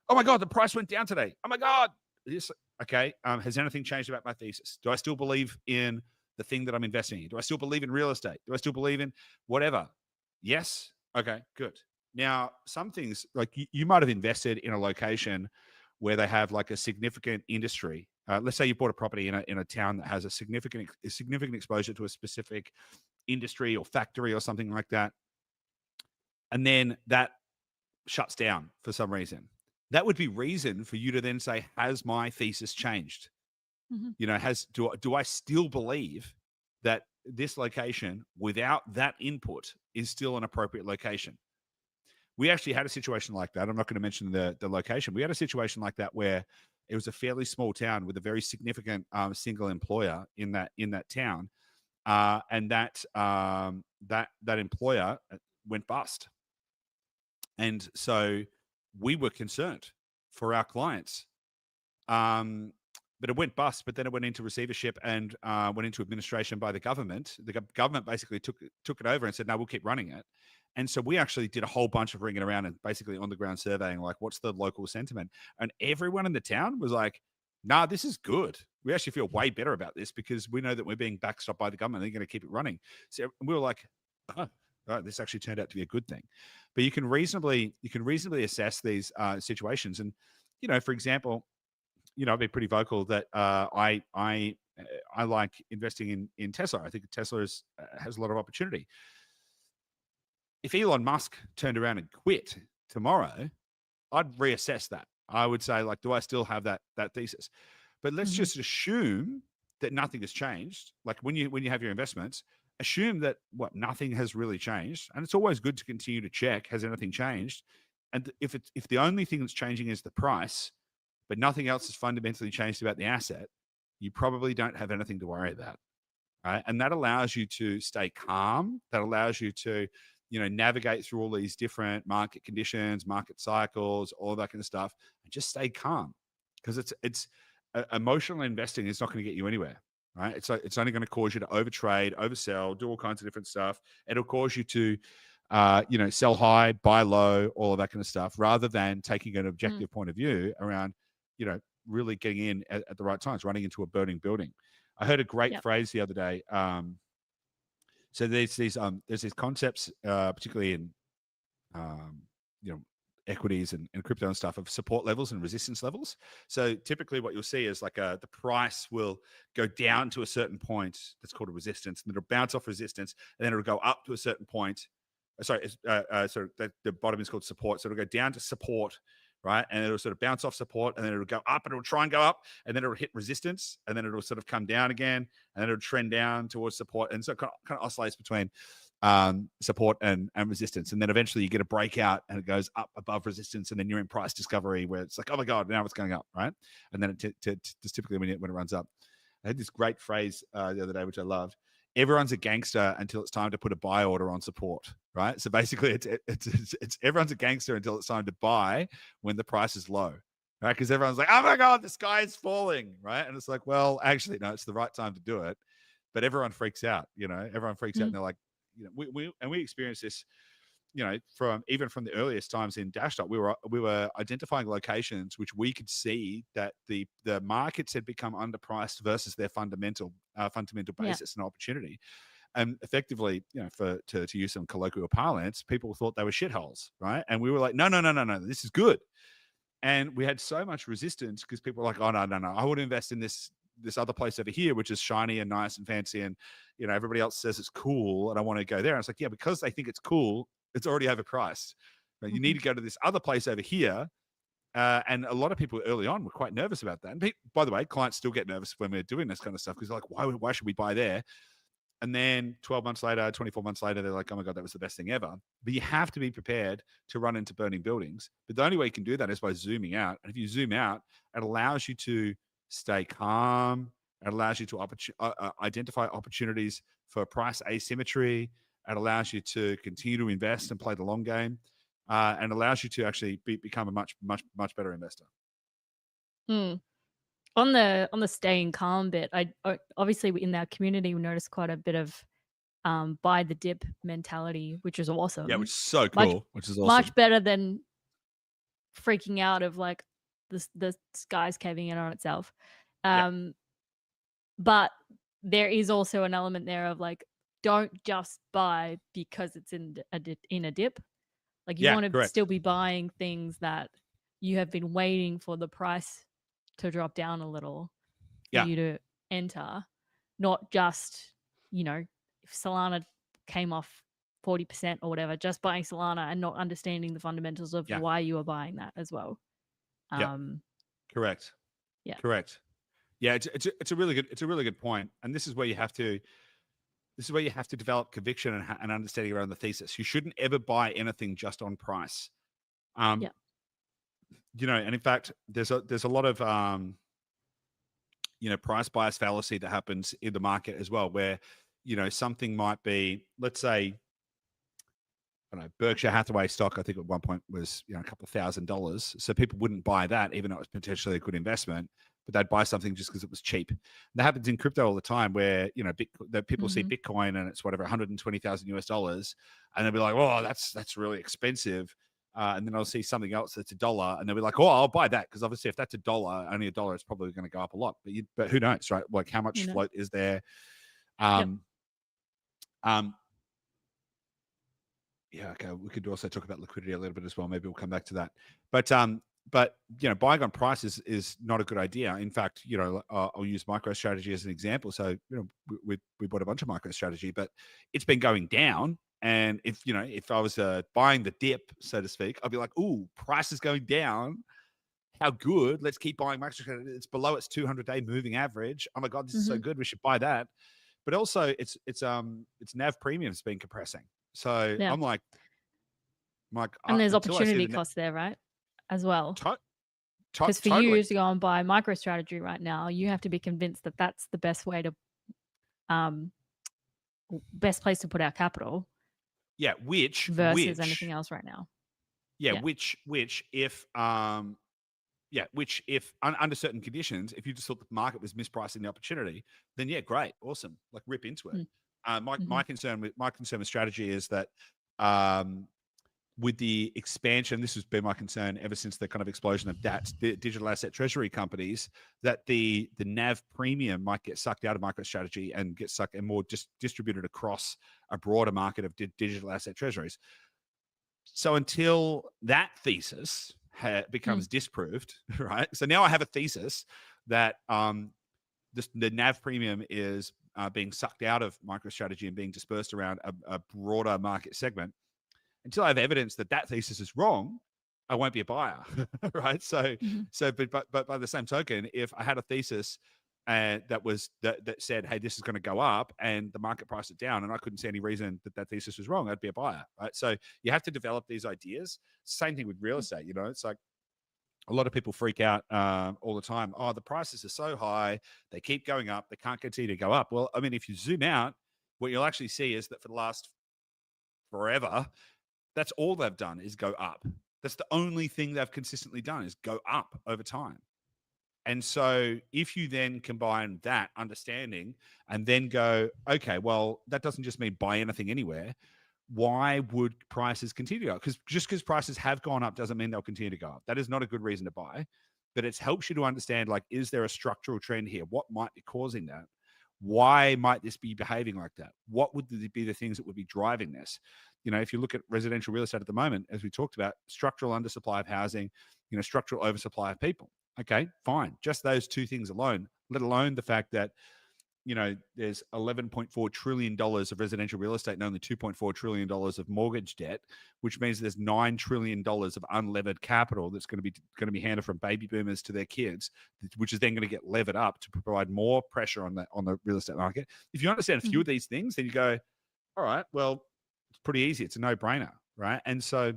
Oh my God, the price went down today. Oh my God. This, okay. Has anything changed about my thesis? Do I still believe in the thing that I'm investing in? Do I still believe in real estate? Do I still believe in whatever? Yes. Okay, good. Now, some things like you might have invested in a location where they have like a significant industry. Let's say you bought a property in a town that has a significant exposure to a specific industry or factory or something like that, and then that shuts down for some reason. That would be reason for you to then say, has my thesis changed? Mhm. You know, do I still believe that this location without that input is still an appropriate location? We actually had a situation like that. I'm not going to mention the location. We had a situation like that where it was a fairly small town with a very significant single employer in that town, and that employer went bust. And so we were concerned for our clients. But it went bust, but then it went into receivership and went into administration by the government. The government basically took it over and said, no, we'll keep running it. And so we actually did a whole bunch of ringing around and basically on the ground surveying, like, what's the local sentiment? And everyone in the town was like, nah, this is good. We actually feel way better about this because we know that we're being backstopped by the government. They're going to keep it running. So we were like, oh, this actually turned out to be a good thing. But you can reasonably assess these situations. And, you know, for example, you know, I've been pretty vocal that I like investing in Tesla. I think Tesla has a lot of opportunity. If Elon Musk turned around and quit tomorrow, I'd reassess that. I would say, like, do I still have that thesis? But let's just assume that nothing has changed. Like when you have your investments, assume that nothing has really changed. And it's always good to continue to check, has anything changed? And if the only thing that's changing is the price, but nothing else has fundamentally changed about the asset, you probably don't have anything to worry about, right? And that allows you to stay calm. That allows you to, you know, navigate through all these different market conditions, market cycles, all that kind of stuff, and just stay calm, because it's emotional investing is not going to get you anywhere, right? It's only going to cause you to overtrade, oversell, do all kinds of different stuff. It'll cause you to you know, sell high, buy low, all of that kind of stuff, rather than taking an objective point of view around, you know, really getting in at the right times, running into a burning building. I heard a great phrase the other day. So there's these concepts, particularly in you know, equities and crypto and stuff, of support levels and resistance levels. So typically what you'll see is like the price will go down to a certain point that's called a resistance, and it'll bounce off resistance, and then it'll go up to a certain point. So the bottom is called support. So it'll go down to support, right? And it'll sort of bounce off support, and then it'll go up, and it'll try and go up, and then it'll hit resistance, and then it'll sort of come down again, and then it'll trend down towards support. And so it kind of oscillates between support and resistance. And then eventually you get a breakout and it goes up above resistance, and then you're in price discovery where it's like, oh my God, now it's going up, right? And then just typically when it runs up. I had this great phrase the other day, which I loved. Everyone's a gangster until it's time to put a buy order on support, right? So basically it's everyone's a gangster until it's time to buy when the price is low, right? Because everyone's like, oh my God, the sky is falling, right? And it's like, well, actually, no, it's the right time to do it. But everyone freaks out, you know, everyone freaks out, and they're like, you know, we experienced this, you know, from the earliest times in Dashdot. We were identifying locations which we could see that the markets had become underpriced versus their fundamental basis and opportunity. And effectively, you know, to use some colloquial parlance, people thought they were shitholes, right? And we were like, no, this is good. And we had so much resistance because people were like, oh, no, I would invest in this other place over here, which is shiny and nice and fancy, and, you know, everybody else says it's cool, and I want to go there. And it's like, yeah, because they think it's cool, it's already overpriced. But you need to go to this other place over here. And a lot of people early on were quite nervous about that. And by the way, clients still get nervous when we're doing this kind of stuff because they're like, why should we buy there? And then 12 months later, 24 months later, they're like, oh my God, that was the best thing ever. But you have to be prepared to run into burning buildings. But the only way you can do that is by zooming out. And if you zoom out, it allows you to stay calm. It allows you to identify opportunities for price asymmetry. It allows you to continue to invest and play the long game, and allows you to actually become a much better investor. On the staying calm bit, I obviously in our community we noticed quite a bit of buy the dip mentality, which is awesome. Yeah, which is so cool. Which is awesome. Much better than freaking out of like the sky's caving in on itself. Yeah. But there is also an element there of like, don't just buy because it's in a dip. Like you Yeah. want to Correct. still be buying things that you have been waiting for the price to drop down a little for Yeah. you to enter, not just, if Solana came off 40% or whatever, just buying Solana and not understanding the fundamentals of Yeah. why you are buying that as well. Yeah. Correct. Yeah. Correct. Yeah. It's a really good point. And this is where you have to develop conviction and understanding around the thesis. You shouldn't ever buy anything just on price. Yeah. And in fact, there's a lot of price bias fallacy that happens in the market as well, where something might be, let's say, I don't know, Berkshire Hathaway stock, I think at one point was a couple of $1,000. So people wouldn't buy that, even though it was potentially a good investment, but they'd buy something just because it was cheap. And that happens in crypto all the time, where that people see Bitcoin and it's whatever $120,000, and they'll be like, "Oh, that's really expensive." And then I'll see something else that's $1, and they'll be like, "Oh, I'll buy that," because obviously, if that's $1, only $1, it's probably going to go up a lot. But who knows, right? Like, how much float is there? Yeah, okay. We could also talk about liquidity a little bit as well. Maybe we'll come back to that. But buying on price is not a good idea. In fact, I'll use MicroStrategy as an example. So we bought a bunch of MicroStrategy, but it's been going down. And if I was buying the dip, so to speak, I'd be like, "Ooh, price is going down. How good? Let's keep buying MicroStrategy. It's below its 200-day moving average. Oh my god, this is so good. We should buy that." But also, its NAV premium's been compressing. So Yeah. I'm like, and there's until I see opportunity cost there, right? As well. Because for totally. you to go and buy MicroStrategy right now, you have to be convinced that that's the best way to, best place to put our capital. Yeah, versus anything else right now. Yeah, which if under certain conditions, if you just thought the market was mispricing the opportunity, then yeah, great, awesome, like rip into it. My concern with strategy is that with the expansion, this has been my concern ever since the kind of explosion of DATs, the digital asset treasury companies, that the NAV premium might get sucked out of MicroStrategy and get sucked and more just distributed across a broader market of digital asset treasuries. So until that thesis becomes disproved, right? So now I have a thesis that the NAV premium is being sucked out of MicroStrategy and being dispersed around a broader market segment. Until I have evidence that thesis is wrong, I won't be a buyer, right? So, but by the same token, if I had a thesis that said, "Hey, this is going to go up," and the market priced it down, and I couldn't see any reason that thesis was wrong, I'd be a buyer, right? So you have to develop these ideas. Same thing with real estate. It's like a lot of people freak out all the time. Oh, the prices are so high; they keep going up. They can't continue to go up. Well, I mean, if you zoom out, what you'll actually see is that for the last forever, that's all they've done is go up. That's the only thing they've consistently done is go up over time. And so if you then combine that understanding and then go, okay, well, that doesn't just mean buy anything anywhere. Why would prices continue to go up? Because just because prices have gone up doesn't mean they'll continue to go up. That is not a good reason to buy. But it helps you to understand, like, is there a structural trend here? What might be causing that? Why might this be behaving like that? What would be the things that would be driving this? If you look at residential real estate at the moment, as we talked about, structural undersupply of housing, structural oversupply of people. Okay, fine. Just those two things alone, let alone the fact that, there's $11.4 trillion of residential real estate and only $2.4 trillion of mortgage debt, which means there's $9 trillion of unlevered capital that's going to be handed from baby boomers to their kids, which is then going to get levered up to provide more pressure on the real estate market. If you understand a few of these things, then you go, all right, well, it's pretty easy. It's a no-brainer, right? And so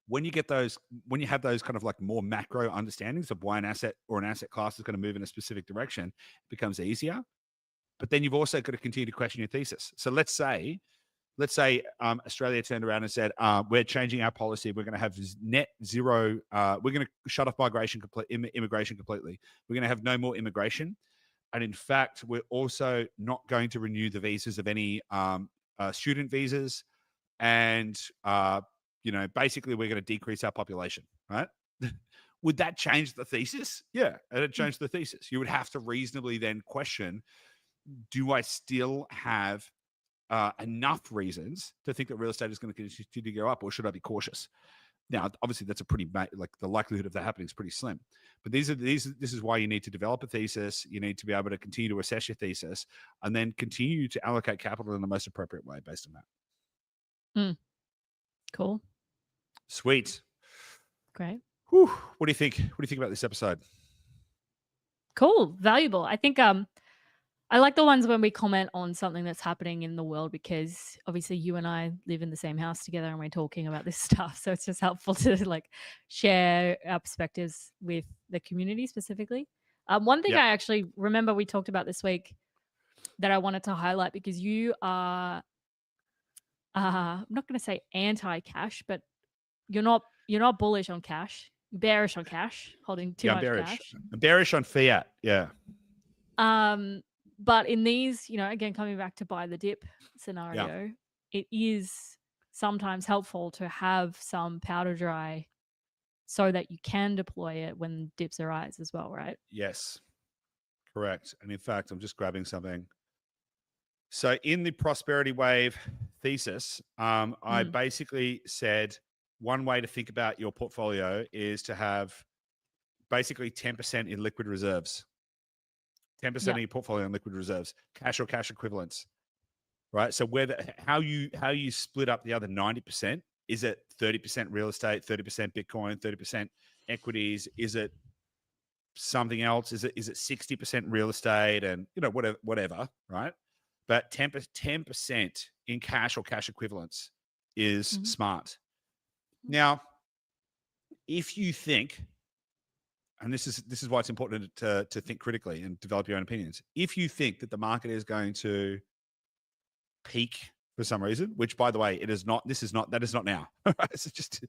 when you have those kind of like more macro understandings of why an asset or an asset class is going to move in a specific direction, it becomes easier. But then you've also got to continue to question your thesis. So let's say Australia turned around and said, we're changing our policy. We're going to have net zero. We're going to shut off immigration completely. We're going to have no more immigration. And in fact, we're also not going to renew the visas of any student visas. And, basically we're going to decrease our population. right? Would that change the thesis? Yeah, it'd change the thesis. You would have to reasonably then question, do I still have enough reasons to think that real estate is going to continue to go up, or should I be cautious? Now, obviously, that's a pretty like the likelihood of that happening is pretty slim. But this is why you need to develop a thesis. You need to be able to continue to assess your thesis, and then continue to allocate capital in the most appropriate way based on that. Cool. Sweet. Great. Whew. What do you think? What do you think about this episode? Cool. Valuable. I think I like the ones when we comment on something that's happening in the world, because obviously you and I live in the same house together and we're talking about this stuff. So it's just helpful to like share our perspectives with the community specifically. One thing I actually remember we talked about this week that I wanted to highlight, because you are, I'm not going to say anti-cash, but you're not bullish on cash. You're bearish on cash, holding too much cash. I'm bearish on fiat. Yeah. But in these, again, coming back to buy the dip scenario, it is sometimes helpful to have some powder dry so that you can deploy it when dips arise as well, right? Yes, correct. And in fact, I'm just grabbing something. So in the prosperity wave thesis, I basically said one way to think about your portfolio is to have basically 10% in liquid reserves. 10% of your portfolio in liquid reserves, cash or cash equivalents, right? So how you split up the other 90%, is it 30% real estate, 30% Bitcoin, 30% equities? Is it something else? Is it 60% real estate and whatever, right? But 10% in cash or cash equivalents is smart. Now, if you think, and this is why it's important to think critically and develop your own opinions. If you think that the market is going to peak for some reason, which by the way, that is not now. So just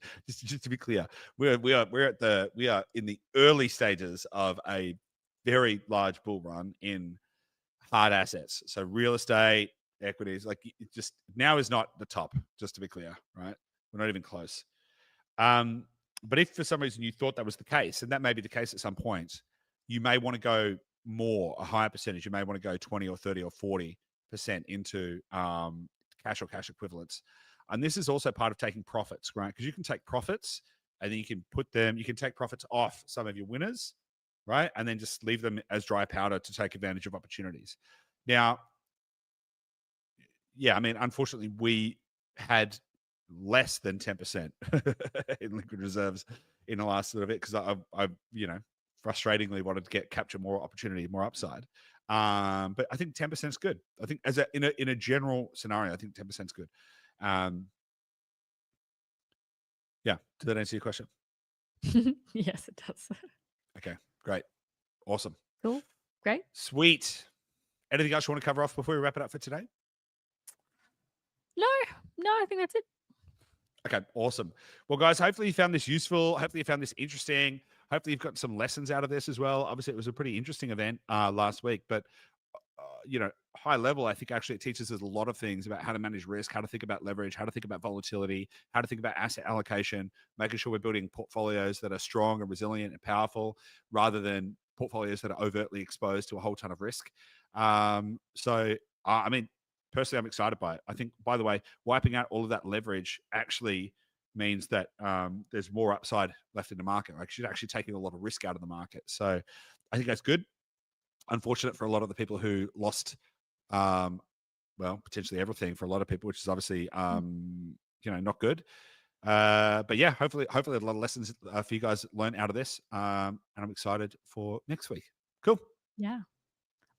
to be clear, we are in the early stages of a very large bull run in hard assets. So real estate, equities, like just now is not the top, just to be clear, right? We're not even close. But if for some reason you thought that was the case, and that may be the case at some point, you may want to go a higher percentage. You may want to go 20 or 30 or 40% into cash or cash equivalents. And this is also part of taking profits, right? Because you can take profits and then you can take profits off some of your winners, right? And then just leave them as dry powder to take advantage of opportunities. Now, yeah, I mean, unfortunately, we had less than 10% in liquid reserves in the last little bit, because I frustratingly wanted to capture more opportunity, more upside. But I think 10% is good. I think in a general scenario, I think 10% is good. Yeah. Did that answer your question? Yes, it does. Okay, great. Awesome. Cool. Great. Sweet. Anything else you want to cover off before we wrap it up for today? No, I think that's it. Okay, awesome. Well, guys, hopefully you found this useful. Hopefully you found this interesting. Hopefully you've got some lessons out of this as well. Obviously, it was a pretty interesting event last week, but high level, I think actually it teaches us a lot of things about how to manage risk, how to think about leverage, how to think about volatility, how to think about asset allocation, making sure we're building portfolios that are strong and resilient and powerful, rather than portfolios that are overtly exposed to a whole ton of risk. I mean, personally, I'm excited by it. I think, by the way, wiping out all of that leverage actually means that there's more upside left in the market. Like, she's actually taking a lot of risk out of the market. So I think that's good. Unfortunate for a lot of the people who lost, potentially everything for a lot of people, which is obviously, not good. But yeah, hopefully a lot of lessons for you guys learn out of this. And I'm excited for next week. Cool. Yeah.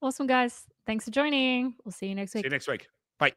Awesome, guys. Thanks for joining. We'll see you next week. See you next week. Bye.